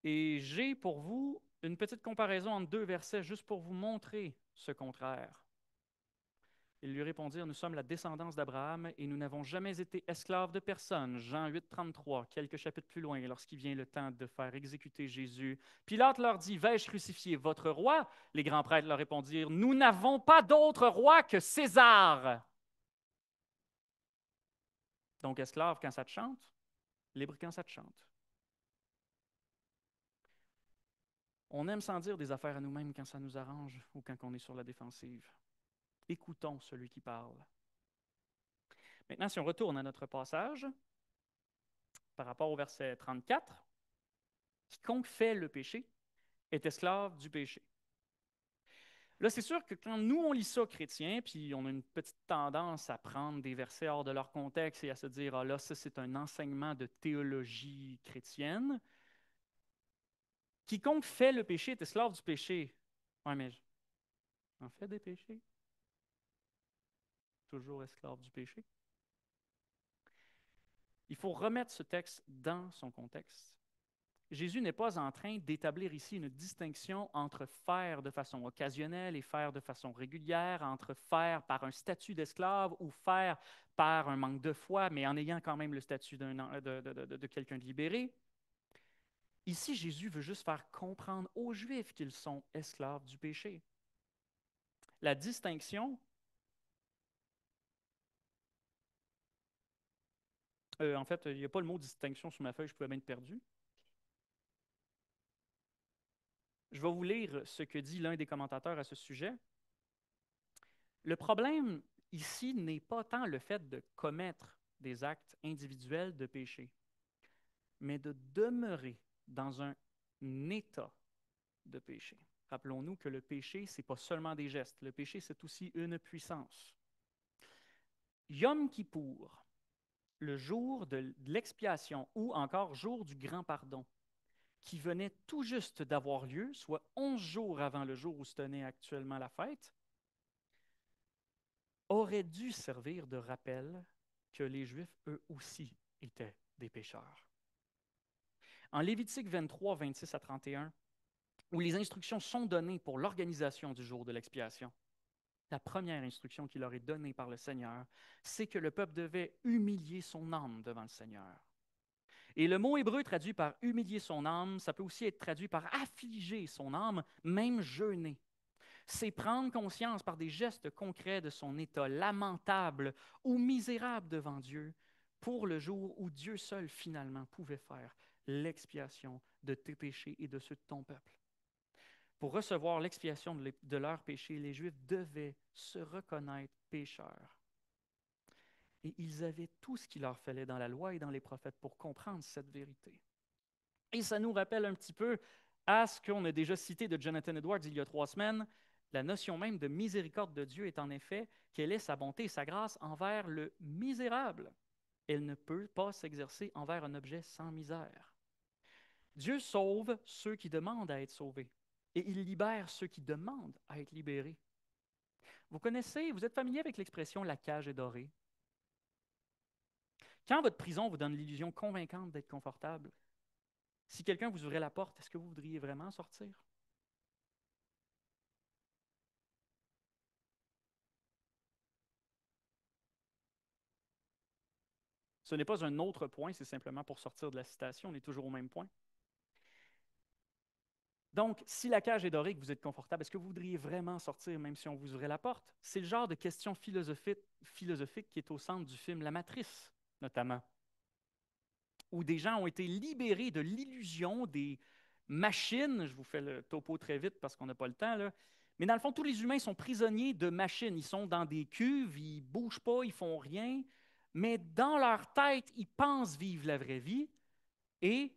Et j'ai pour vous une petite comparaison entre deux versets juste pour vous montrer ce contraire. Ils lui répondirent, « Nous sommes la descendance d'Abraham et nous n'avons jamais été esclaves de personne. » Jean 8, 33, quelques chapitres plus loin, lorsqu'il vient le temps de faire exécuter Jésus. Pilate leur dit, « Vais-je crucifier votre roi? » Les grands prêtres leur répondirent, « Nous n'avons pas d'autre roi que César. » Donc, esclave quand ça te chante, libre quand ça te chante. On aime sans dire des affaires à nous-mêmes quand ça nous arrange ou quand on est sur la défensive. Écoutons celui qui parle. Maintenant, si on retourne à notre passage, par rapport au verset 34, « Quiconque fait le péché est esclave du péché. » Là, c'est sûr que quand nous, on lit ça, chrétiens, puis on a une petite tendance à prendre des versets hors de leur contexte et à se dire, « Ah là, ça, c'est un enseignement de théologie chrétienne. » Quiconque fait le péché est esclave du péché. Oui, mais en fait des péchés, toujours esclave du péché. Il faut remettre ce texte dans son contexte. Jésus n'est pas en train d'établir ici une distinction entre faire de façon occasionnelle et faire de façon régulière, entre faire par un statut d'esclave ou faire par un manque de foi, mais en ayant quand même le statut de quelqu'un de libéré. Ici, Jésus veut juste faire comprendre aux Juifs qu'ils sont esclaves du péché. La distinction, en fait, il n'y a pas le mot distinction sur ma feuille, je pouvais bien être perdu. Je vais vous lire ce que dit l'un des commentateurs à ce sujet. Le problème ici n'est pas tant le fait de commettre des actes individuels de péché, mais de demeurer dans un état de péché. Rappelons-nous que le péché, ce n'est pas seulement des gestes. Le péché, c'est aussi une puissance. Yom Kippour, le jour de l'expiation ou encore jour du grand pardon, qui venait tout juste d'avoir lieu, soit 11 jours avant le jour où se tenait actuellement la fête, aurait dû servir de rappel que les Juifs, eux aussi, étaient des pécheurs. En Lévitique 23, 26 à 31, où les instructions sont données pour l'organisation du jour de l'expiation, la première instruction qui leur est donnée par le Seigneur, c'est que le peuple devait humilier son âme devant le Seigneur. Et le mot hébreu traduit par humilier son âme, ça peut aussi être traduit par affliger son âme, même jeûner. C'est prendre conscience par des gestes concrets de son état lamentable ou misérable devant Dieu pour le jour où Dieu seul finalement pouvait faire l'expiation de tes péchés et de ceux de ton peuple. Pour recevoir l'expiation de leurs péchés, les Juifs devaient se reconnaître pécheurs. Et ils avaient tout ce qu'il leur fallait dans la loi et dans les prophètes pour comprendre cette vérité. Et ça nous rappelle un petit peu à ce qu'on a déjà cité de Jonathan Edwards il y a 3 semaines. La notion même de miséricorde de Dieu est en effet qu'elle est sa bonté et sa grâce envers le misérable. Elle ne peut pas s'exercer envers un objet sans misère. Dieu sauve ceux qui demandent à être sauvés et il libère ceux qui demandent à être libérés. Vous êtes familier avec l'expression la cage est dorée? Quand votre prison vous donne l'illusion convaincante d'être confortable, si quelqu'un vous ouvrait la porte, est-ce que vous voudriez vraiment sortir? Ce n'est pas un autre point, c'est simplement pour sortir de la citation, on est toujours au même point. Donc, si la cage est dorée et que vous êtes confortable, est-ce que vous voudriez vraiment sortir même si on vous ouvrait la porte? C'est le genre de question philosophique qui est au centre du film La Matrice, notamment, où des gens ont été libérés de l'illusion des machines. Je vous fais le topo très vite parce qu'on n'a pas le temps, là. Mais dans le fond, tous les humains sont prisonniers de machines. Ils sont dans des cuves, ils ne bougent pas, ils ne font rien. Mais dans leur tête, ils pensent vivre la vraie vie. Et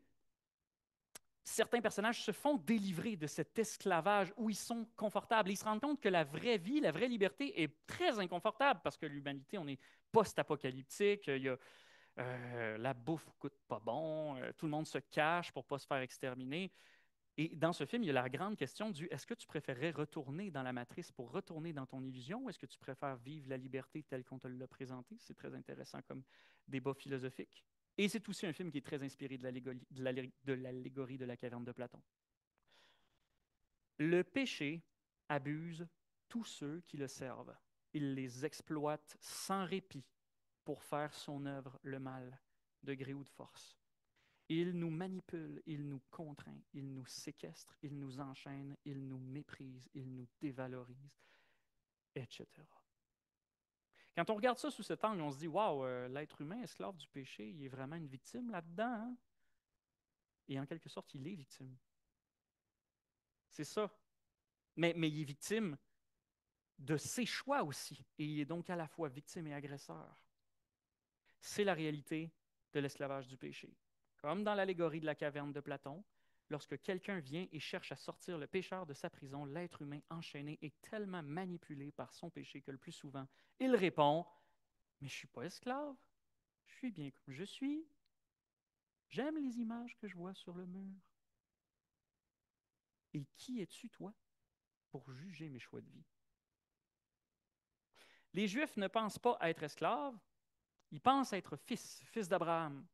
certains personnages se font délivrer de cet esclavage où ils sont confortables. Et ils se rendent compte que la vraie vie, la vraie liberté est très inconfortable parce que l'humanité, on est post-apocalyptique. La bouffe coûte pas bon, tout le monde se cache pour ne pas se faire exterminer. Et dans ce film, il y a la grande question du est-ce que tu préférerais retourner dans la matrice pour retourner dans ton illusion ou est-ce que tu préfères vivre la liberté telle qu'on te l'a présentée? C'est très intéressant comme débat philosophique. Et c'est aussi un film qui est très inspiré de la caverne de Platon. Le péché abuse tous ceux qui le servent. Il les exploite sans répit pour faire son œuvre, le mal, de gré ou de force. Il nous manipule, il nous contraint, il nous séquestre, il nous enchaîne, il nous méprise, il nous dévalorise, etc. Quand on regarde ça sous cet angle, on se dit, waouh, l'être humain, esclave du péché, il est vraiment une victime là-dedans, hein? Et en quelque sorte, il est victime. C'est ça. Mais il est victime de ses choix aussi. Et il est donc à la fois victime et agresseur. C'est la réalité de l'esclavage du péché. Comme dans l'allégorie de la caverne de Platon, lorsque quelqu'un vient et cherche à sortir le pécheur de sa prison, l'être humain enchaîné est tellement manipulé par son péché que le plus souvent, il répond, mais je ne suis pas esclave, je suis bien comme je suis, j'aime les images que je vois sur le mur. Et qui es-tu, toi, pour juger mes choix de vie? Les Juifs ne pensent pas être esclaves, ils pensent être fils d'Abraham.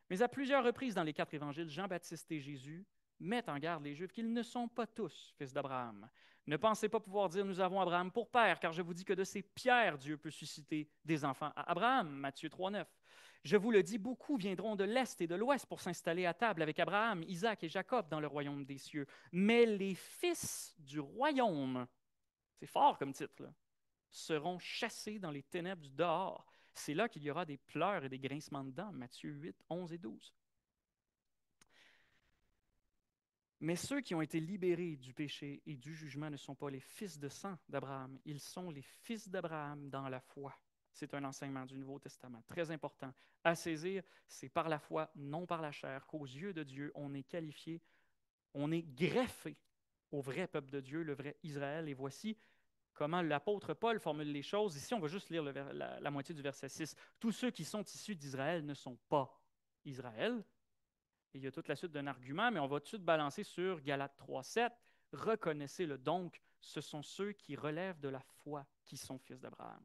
Mais à plusieurs reprises dans les 4 évangiles, Jean-Baptiste et Jésus mettent en garde les Juifs qu'ils ne sont pas tous fils d'Abraham. Ne pensez pas pouvoir dire nous avons Abraham pour père, car je vous dis que de ces pierres, Dieu peut susciter des enfants à Abraham. Matthieu 3,9. Je vous le dis, beaucoup viendront de l'Est et de l'Ouest pour s'installer à table avec Abraham, Isaac et Jacob dans le royaume des cieux. Mais les fils du royaume, c'est fort comme titre, là, seront chassés dans les ténèbres du dehors. C'est là qu'il y aura des pleurs et des grincements de dents, Matthieu 8, 11 et 12. Mais ceux qui ont été libérés du péché et du jugement ne sont pas les fils de sang d'Abraham, ils sont les fils d'Abraham dans la foi. C'est un enseignement du Nouveau Testament très important à saisir. C'est par la foi, non par la chair, qu'aux yeux de Dieu, on est qualifié, on est greffé au vrai peuple de Dieu, le vrai Israël. Et voici comment l'apôtre Paul formule les choses. Ici, on va juste lire la moitié du verset 6. Tous ceux qui sont issus d'Israël ne sont pas Israël. Et il y a toute la suite d'un argument, mais on va tout de suite balancer sur Galates 3,7. Reconnaissez-le donc, ce sont ceux qui relèvent de la foi qui sont fils d'Abraham.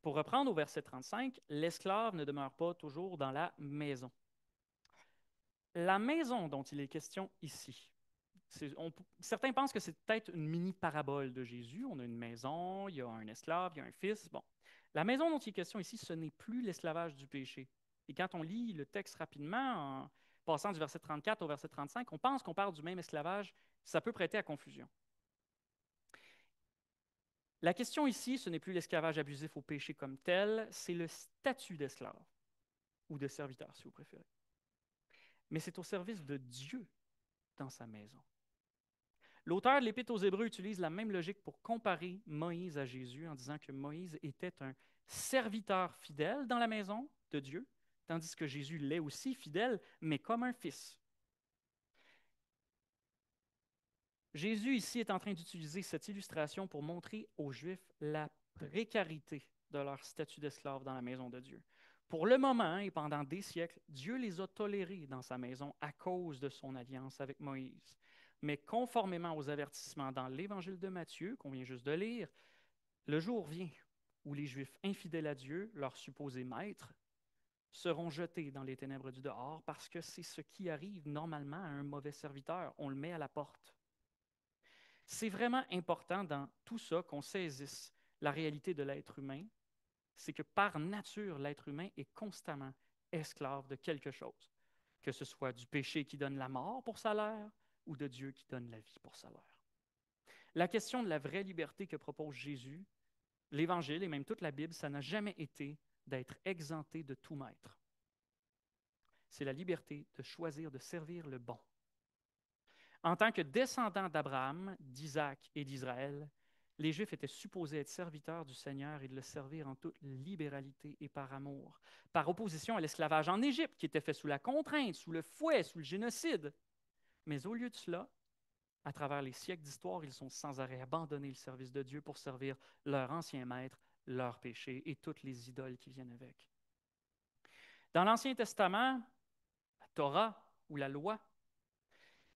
Pour reprendre au verset 35, l'esclave ne demeure pas toujours dans la maison. La maison dont il est question ici, certains pensent que c'est peut-être une mini-parabole de Jésus. On a une maison, il y a un esclave, il y a un fils. Bon, la maison dont il est question ici, ce n'est plus l'esclavage du péché. Et quand on lit le texte rapidement, en passant du verset 34 au verset 35, on pense qu'on parle du même esclavage. Ça peut prêter à confusion. La question ici, ce n'est plus l'esclavage abusif au péché comme tel, c'est le statut d'esclave ou de serviteur, si vous préférez. Mais c'est au service de Dieu dans sa maison. L'auteur de l'Épître aux Hébreux utilise la même logique pour comparer Moïse à Jésus en disant que Moïse était un serviteur fidèle dans la maison de Dieu, tandis que Jésus l'est aussi fidèle, mais comme un fils. Jésus ici est en train d'utiliser cette illustration pour montrer aux Juifs la précarité de leur statut d'esclave dans la maison de Dieu. Pour le moment et pendant des siècles, Dieu les a tolérés dans sa maison à cause de son alliance avec Moïse. Mais conformément aux avertissements dans l'Évangile de Matthieu, qu'on vient juste de lire, le jour vient où les Juifs infidèles à Dieu, leurs supposés maîtres, seront jetés dans les ténèbres du dehors parce que c'est ce qui arrive normalement à un mauvais serviteur. On le met à la porte. C'est vraiment important dans tout ça qu'on saisisse la réalité de l'être humain. C'est que par nature, l'être humain est constamment esclave de quelque chose, que ce soit du péché qui donne la mort pour salaire ou de Dieu qui donne la vie pour salaire. La question de la vraie liberté que propose Jésus, l'Évangile et même toute la Bible, ça n'a jamais été d'être exempté de tout maître. C'est la liberté de choisir de servir le bon. En tant que descendants d'Abraham, d'Isaac et d'Israël, les Juifs étaient supposés être serviteurs du Seigneur et de le servir en toute libéralité et par amour, par opposition à l'esclavage en Égypte, qui était fait sous la contrainte, sous le fouet, sous le génocide. Mais au lieu de cela, à travers les siècles d'histoire, ils sont sans arrêt abandonnés le service de Dieu pour servir leur ancien maître, leurs péchés et toutes les idoles qui viennent avec. Dans l'Ancien Testament, la Torah ou la loi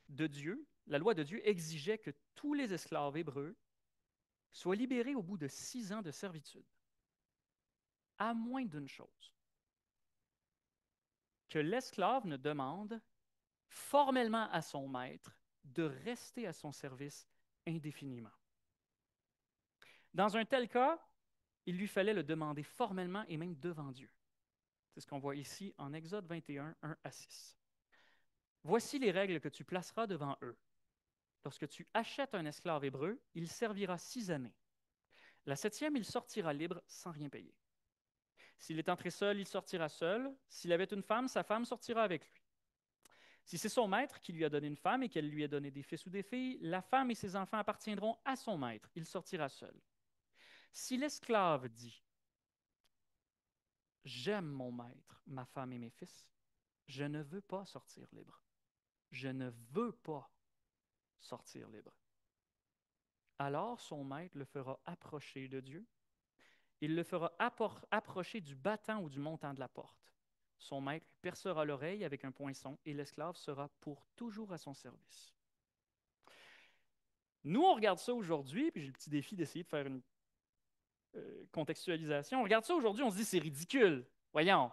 de Dieu, la loi de Dieu exigeait que tous les esclaves hébreux soient libérés au bout de 6 ans de servitude, à moins d'une chose, que l'esclave ne demande formellement à son maître de rester à son service indéfiniment. Dans un tel cas, il lui fallait le demander formellement et même devant Dieu. C'est ce qu'on voit ici en Exode 21, 1 à 6. Voici les règles que tu placeras devant eux. Lorsque tu achètes un esclave hébreu, il servira 6 années. La 7e, il sortira libre sans rien payer. S'il est entré seul, il sortira seul. S'il avait une femme, sa femme sortira avec lui. Si c'est son maître qui lui a donné une femme et qu'elle lui a donné des fils ou des filles, la femme et ses enfants appartiendront à son maître. Il sortira seul. Si l'esclave dit « J'aime mon maître, ma femme et mes fils, je ne veux pas sortir libre. Je ne veux pas sortir libre. » Alors son maître le fera approcher de Dieu. Il le fera approcher du battant ou du montant de la porte. Son maître lui percera l'oreille avec un poinçon et l'esclave sera pour toujours à son service. Nous, on regarde ça aujourd'hui, puis j'ai le petit défi d'essayer de faire une contextualisation. On regarde ça aujourd'hui, on se dit c'est ridicule. Voyons,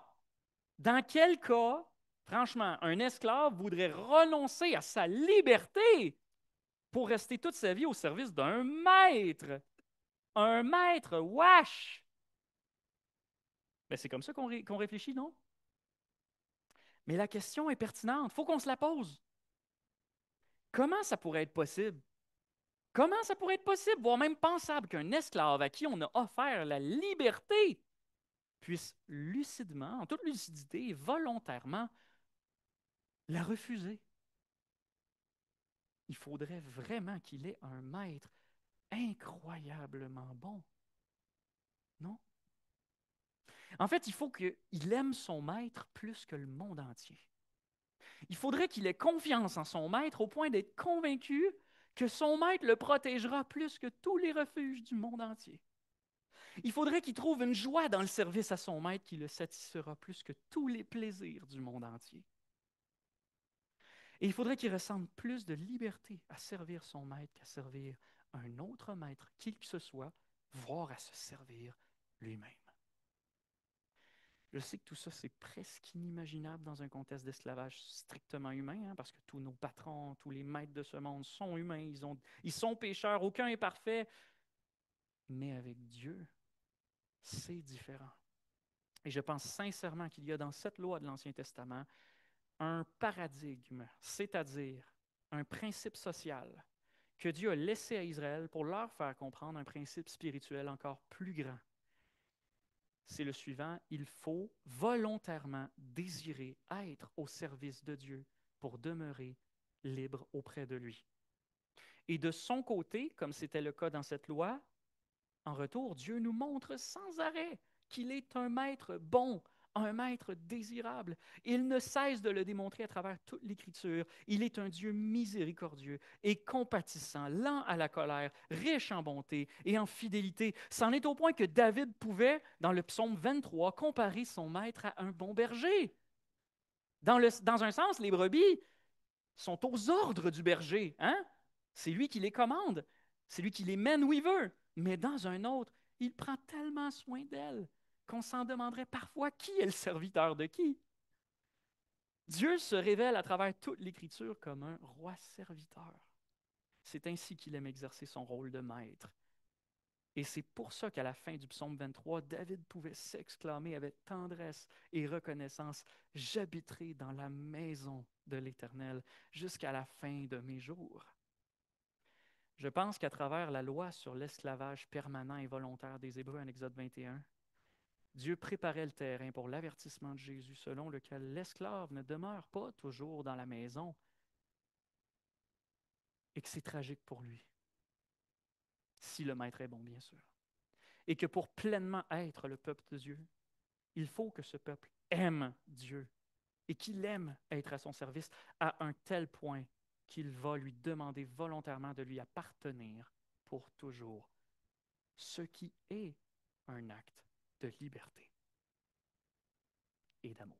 dans quel cas, franchement, un esclave voudrait renoncer à sa liberté pour rester toute sa vie au service d'un maître? Un maître, wesh! Ben, c'est comme ça qu'on réfléchit, non? Mais la question est pertinente. Il faut qu'on se la pose. Comment ça pourrait être possible? Comment ça pourrait être possible, voire même pensable, qu'un esclave à qui on a offert la liberté puisse lucidement, en toute lucidité et volontairement, la refuser? Il faudrait vraiment qu'il ait un maître incroyablement bon, non? En fait, il faut qu'il aime son maître plus que le monde entier. Il faudrait qu'il ait confiance en son maître au point d'être convaincu que son maître le protégera plus que tous les refuges du monde entier. Il faudrait qu'il trouve une joie dans le service à son maître qui le satisfera plus que tous les plaisirs du monde entier. Et il faudrait qu'il ressente plus de liberté à servir son maître qu'à servir un autre maître, qui que ce soit, voire à se servir lui-même. Je sais que tout ça, c'est presque inimaginable dans un contexte d'esclavage strictement humain, hein, parce que tous nos patrons, tous les maîtres de ce monde sont humains, ils sont pécheurs, aucun est parfait. Mais avec Dieu, c'est différent. Et je pense sincèrement qu'il y a dans cette loi de l'Ancien Testament un paradigme, c'est-à-dire un principe social que Dieu a laissé à Israël pour leur faire comprendre un principe spirituel encore plus grand. C'est le suivant, il faut volontairement désirer être au service de Dieu pour demeurer libre auprès de lui. Et de son côté, comme c'était le cas dans cette loi, en retour, Dieu nous montre sans arrêt qu'il est un maître bon, un maître désirable. Il ne cesse de le démontrer à travers toute l'Écriture. Il est un Dieu miséricordieux et compatissant, lent à la colère, riche en bonté et en fidélité. C'en est au point que David pouvait, dans le psaume 23, comparer son maître à un bon berger. Dans un sens, les brebis sont aux ordres du berger. Hein? C'est lui qui les commande. C'est lui qui les mène où il veut. Mais dans un autre, il prend tellement soin d'elles qu'on s'en demanderait parfois qui est le serviteur de qui. Dieu se révèle à travers toute l'Écriture comme un roi serviteur. C'est ainsi qu'il aime exercer son rôle de maître. Et c'est pour ça qu'à la fin du psaume 23, David pouvait s'exclamer avec tendresse et reconnaissance, « J'habiterai dans la maison de l'Éternel jusqu'à la fin de mes jours. » Je pense qu'à travers la loi sur l'esclavage permanent et volontaire des Hébreux en Exode 21, Dieu préparait le terrain pour l'avertissement de Jésus selon lequel l'esclave ne demeure pas toujours dans la maison et que c'est tragique pour lui, si le maître est bon, bien sûr. Et que pour pleinement être le peuple de Dieu, il faut que ce peuple aime Dieu et qu'il aime être à son service à un tel point qu'il va lui demander volontairement de lui appartenir pour toujours, ce qui est un acte de liberté et d'amour.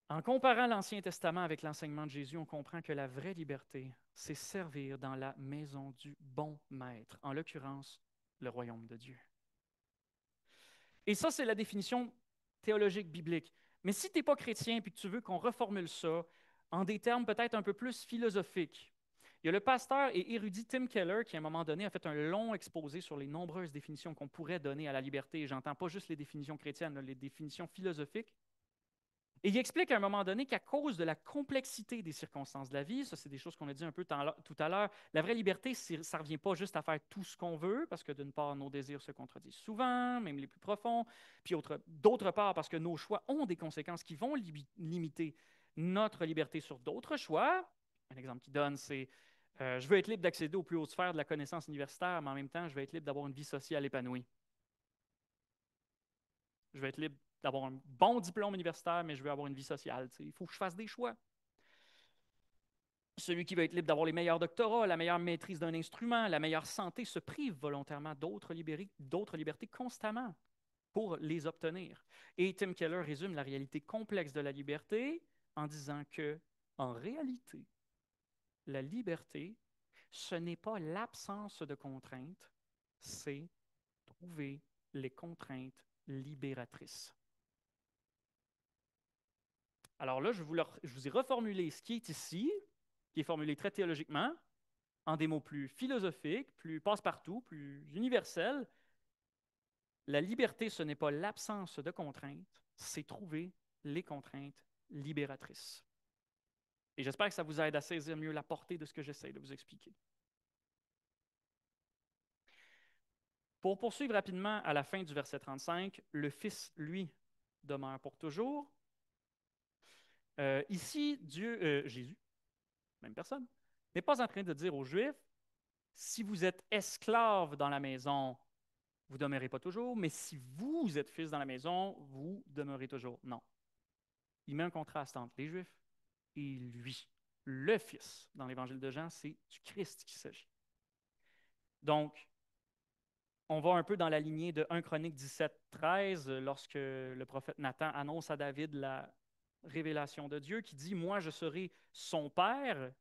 En comparant l'Ancien Testament avec l'enseignement de Jésus, on comprend que la vraie liberté, c'est servir dans la maison du bon maître, en l'occurrence, le royaume de Dieu. Et ça, c'est la définition théologique biblique. Mais si tu n'es pas chrétien et que tu veux qu'on reformule ça en des termes peut-être un peu plus philosophiques, il y a le pasteur et érudit Tim Keller qui, à un moment donné, a fait un long exposé sur les nombreuses définitions qu'on pourrait donner à la liberté. Et j'entends pas juste les définitions chrétiennes, les définitions philosophiques. Et il explique à un moment donné qu'à cause de la complexité des circonstances de la vie, ça c'est des choses qu'on a dit un peu tout à l'heure, la vraie liberté, ça ne revient pas juste à faire tout ce qu'on veut, parce que d'une part, nos désirs se contredisent souvent, même les plus profonds, puis d'autre part, parce que nos choix ont des conséquences qui vont limiter notre liberté sur d'autres choix. Un exemple qu'il donne, c'est je veux être libre d'accéder aux plus hautes sphères de la connaissance universitaire, mais en même temps, je veux être libre d'avoir une vie sociale épanouie. Je veux être libre d'avoir un bon diplôme universitaire, mais je veux avoir une vie sociale. Il faut que je fasse des choix. Celui qui veut être libre d'avoir les meilleurs doctorats, la meilleure maîtrise d'un instrument, la meilleure santé, se prive volontairement d'autres libertés constamment pour les obtenir. Et Tim Keller résume la réalité complexe de la liberté en disant que, en réalité, la liberté, ce n'est pas l'absence de contraintes, c'est trouver les contraintes libératrices. Alors là, je vous ai reformulé ce qui est ici, qui est formulé très théologiquement, en des mots plus philosophiques, plus passe-partout, plus universels. La liberté, ce n'est pas l'absence de contraintes, c'est trouver les contraintes libératrices. Et j'espère que ça vous aide à saisir mieux la portée de ce que j'essaie de vous expliquer. Pour poursuivre rapidement à la fin du verset 35, le Fils, lui, demeure pour toujours. Ici, Jésus, même personne, n'est pas en train de dire aux Juifs, si vous êtes esclave dans la maison, vous ne demeurez pas toujours, mais si vous êtes fils dans la maison, vous demeurez toujours. Non. Il met un contraste entre les Juifs et lui. Le Fils, dans l'Évangile de Jean, c'est du Christ qu'il s'agit. Donc, on va un peu dans la lignée de 1 Chronique 17, 13, lorsque le prophète Nathan annonce à David la révélation de Dieu, qui dit « Moi, je serai son père »,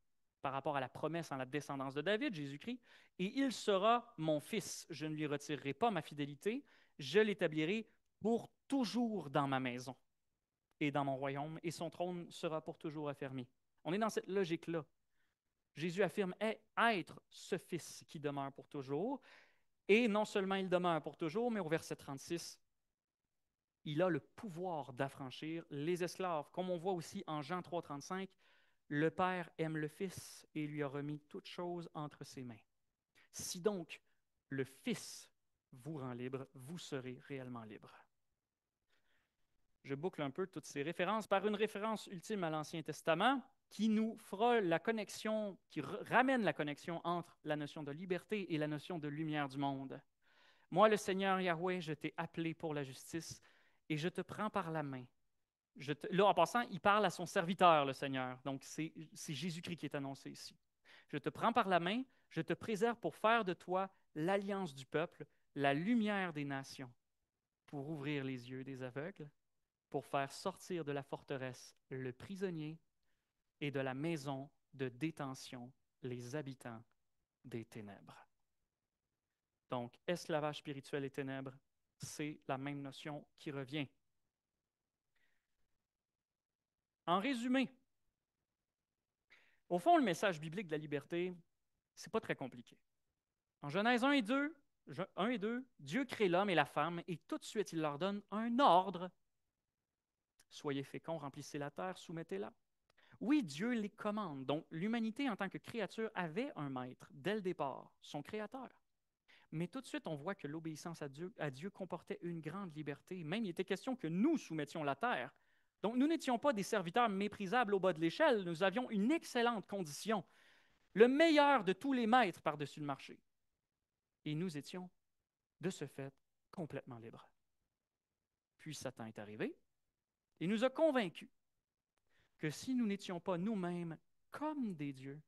par rapport à la promesse en la descendance de David, Jésus-Christ, « et il sera mon fils. Je ne lui retirerai pas ma fidélité, Je l'établirai pour toujours dans ma maison et dans mon royaume, et son trône sera pour toujours affermi. On est dans cette logique-là. Jésus affirme être ce Fils qui demeure pour toujours, et non seulement il demeure pour toujours, mais au verset 36, il a le pouvoir d'affranchir les esclaves. Comme on voit aussi en Jean 3, 35, le Père aime le Fils et lui a remis toutes choses entre ses mains. Si donc le Fils vous rend libre, vous serez réellement libre. Je boucle un peu toutes ces références par une référence ultime à l'Ancien Testament qui nous fera la connexion, qui ramène la connexion entre la notion de liberté et la notion de lumière du monde. Moi, le Seigneur Yahweh, je t'ai appelé pour la justice et je te prends par la main. Là, en passant, il parle à son serviteur, le Seigneur. Donc, c'est Jésus-Christ qui est annoncé ici. Je te prends par la main, je te préserve pour faire de toi l'alliance du peuple, la lumière des nations, pour ouvrir les yeux des aveugles, pour faire sortir de la forteresse le prisonnier et de la maison de détention les habitants des ténèbres. Donc, esclavage spirituel et ténèbres, c'est la même notion qui revient. En résumé, au fond, le message biblique de la liberté, c'est pas très compliqué. En Genèse 1 et 2, Dieu crée l'homme et la femme et tout de suite, il leur donne un ordre. Soyez féconds, remplissez la terre, soumettez-la. Oui, Dieu les commande. Donc, l'humanité en tant que créature avait un maître dès le départ, son créateur. Mais tout de suite, on voit que l'obéissance à Dieu comportait une grande liberté. Même, il était question que nous soumettions la terre. Donc, nous n'étions pas des serviteurs méprisables au bas de l'échelle. Nous avions une excellente condition, le meilleur de tous les maîtres par-dessus le marché. Et nous étions, de ce fait, complètement libres. Puis Satan est arrivé et nous a convaincus que si nous n'étions pas nous-mêmes comme des dieux,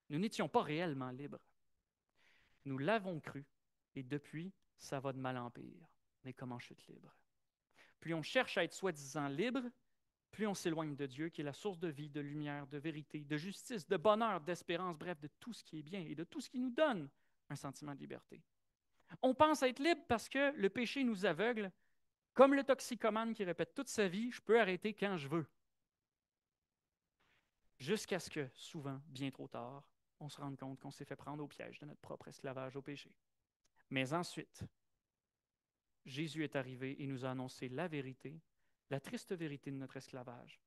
nous n'étions pas réellement libres. Nous l'avons cru et depuis, ça va de mal en pire. Mais comme en chute libre. Plus on cherche à être soi-disant libre, plus on s'éloigne de Dieu, qui est la source de vie, de lumière, de vérité, de justice, de bonheur, d'espérance, bref, de tout ce qui est bien et de tout ce qui nous donne un sentiment de liberté. On pense être libre parce que le péché nous aveugle, comme le toxicomane qui répète toute sa vie, je peux arrêter quand je veux. Jusqu'à ce que, souvent, bien trop tard, on se rende compte qu'on s'est fait prendre au piège de notre propre esclavage au péché. Mais ensuite, Jésus est arrivé et nous a annoncé la vérité, la triste vérité de notre esclavage.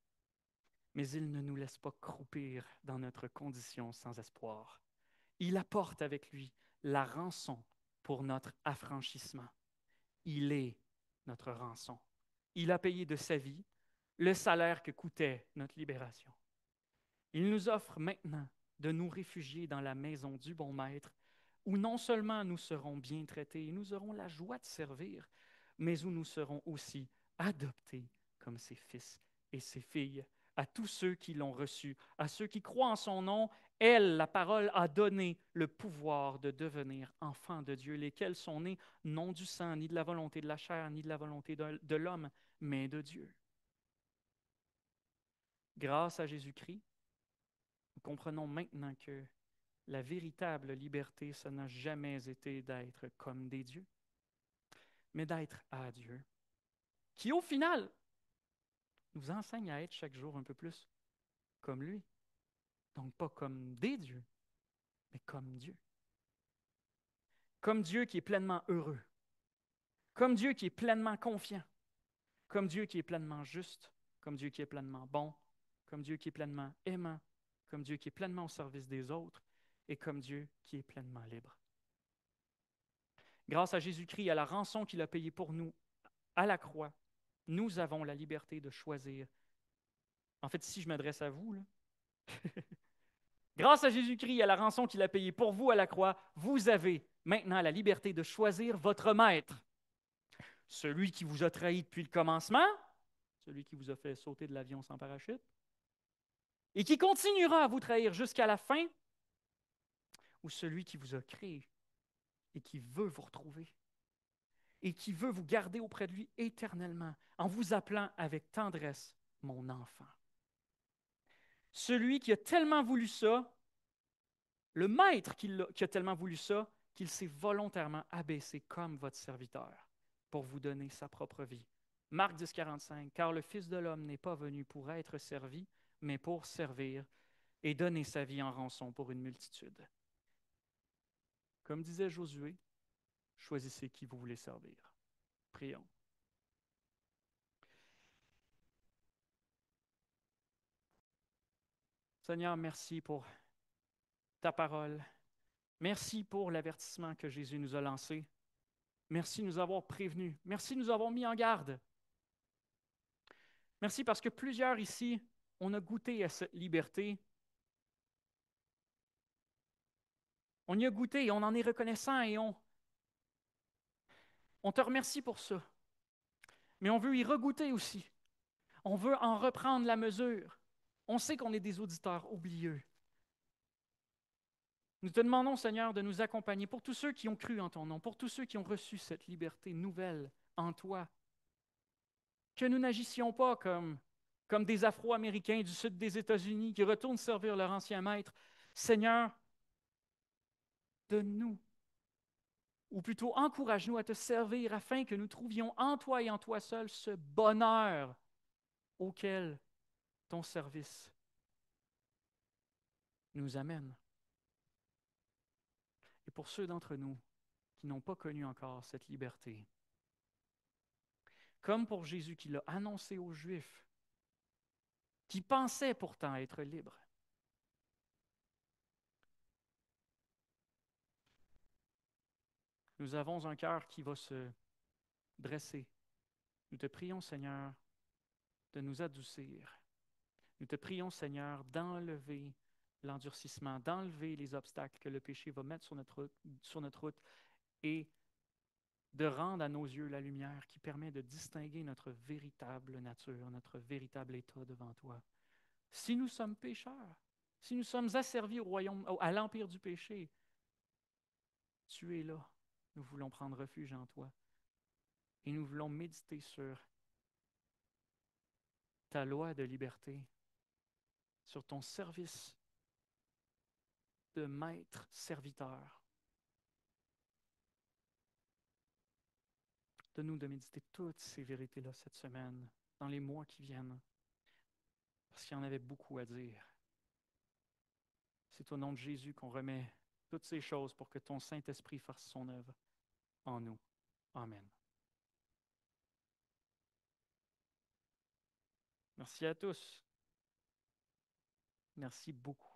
Mais il ne nous laisse pas croupir dans notre condition sans espoir. Il apporte avec lui la rançon pour notre affranchissement. Il est notre rançon. Il a payé de sa vie le salaire que coûtait notre libération. Il nous offre maintenant de nous réfugier dans la maison du bon maître, où non seulement nous serons bien traités et nous aurons la joie de servir, mais où nous serons aussi adoptés comme ses fils et ses filles. À tous ceux qui l'ont reçu, à ceux qui croient en son nom, elle, la parole, a donné le pouvoir de devenir enfants de Dieu, lesquels sont nés non du sang, ni de la volonté de la chair, ni de la volonté de l'homme, mais de Dieu. Grâce à Jésus-Christ, nous comprenons maintenant que la véritable liberté, ça n'a jamais été d'être comme des dieux, mais d'être à Dieu, qui au final nous enseigne à être chaque jour un peu plus comme lui. Donc pas comme des dieux, mais comme Dieu. Comme Dieu qui est pleinement heureux, comme Dieu qui est pleinement confiant, comme Dieu qui est pleinement juste, comme Dieu qui est pleinement bon, comme Dieu qui est pleinement aimant, comme Dieu qui est pleinement au service des autres, et comme Dieu qui est pleinement libre. Grâce à Jésus-Christ, à la rançon qu'il a payée pour nous à la croix, nous avons la liberté de choisir. En fait, si je m'adresse à vous, là, grâce à Jésus-Christ, à la rançon qu'il a payée pour vous à la croix, vous avez maintenant la liberté de choisir votre maître. Celui qui vous a trahi depuis le commencement, celui qui vous a fait sauter de l'avion sans parachute, et qui continuera à vous trahir jusqu'à la fin, ou celui qui vous a créé et qui veut vous retrouver et qui veut vous garder auprès de lui éternellement en vous appelant avec tendresse mon enfant. Celui qui a tellement voulu ça, le maître qui a tellement voulu ça, qu'il s'est volontairement abaissé comme votre serviteur. pour vous donner sa propre vie. Marc 10, 45, car le Fils de l'homme n'est pas venu pour être servi, mais pour servir et donner sa vie en rançon pour une multitude. Comme disait Josué, choisissez qui vous voulez servir. Prions. Seigneur, merci pour ta parole. Merci pour l'avertissement que Jésus nous a lancé. Merci de nous avoir prévenus. Merci de nous avoir mis en garde. Merci parce que plusieurs ici, on a goûté à cette liberté. On y a goûté et on en est reconnaissant et on te remercie pour ça. Mais on veut y regoûter aussi. On veut en reprendre la mesure. On sait qu'on est des auditeurs oublieux. Nous te demandons, Seigneur, de nous accompagner pour tous ceux qui ont cru en ton nom, pour tous ceux qui ont reçu cette liberté nouvelle en toi. Que nous n'agissions pas comme des Afro-Américains du sud des États-Unis qui retournent servir leur ancien maître. Seigneur, donne-nous, ou plutôt encourage-nous à te servir afin que nous trouvions en toi et en toi seul ce bonheur auquel ton service nous amène. Et pour ceux d'entre nous qui n'ont pas connu encore cette liberté, comme pour Jésus qui l'a annoncé aux Juifs, qui pensaient pourtant être libres, nous avons un cœur qui va se dresser. Nous te prions, Seigneur, de nous adoucir. Nous te prions, Seigneur, d'enlever l'endurcissement, d'enlever les obstacles que le péché va mettre sur notre route et de rendre à nos yeux la lumière qui permet de distinguer notre véritable nature, notre véritable état devant toi. Si nous sommes pécheurs, si nous sommes asservis au royaume, à l'empire du péché, tu es là. Nous voulons prendre refuge en toi. Et nous voulons méditer sur ta loi de liberté, sur ton service de maître-serviteur. Donne-nous de méditer toutes ces vérités-là cette semaine, dans les mois qui viennent, parce qu'il y en avait beaucoup à dire. C'est au nom de Jésus qu'on remet toutes ces choses pour que ton Saint-Esprit fasse son œuvre en nous. Amen. Merci à tous. Merci beaucoup.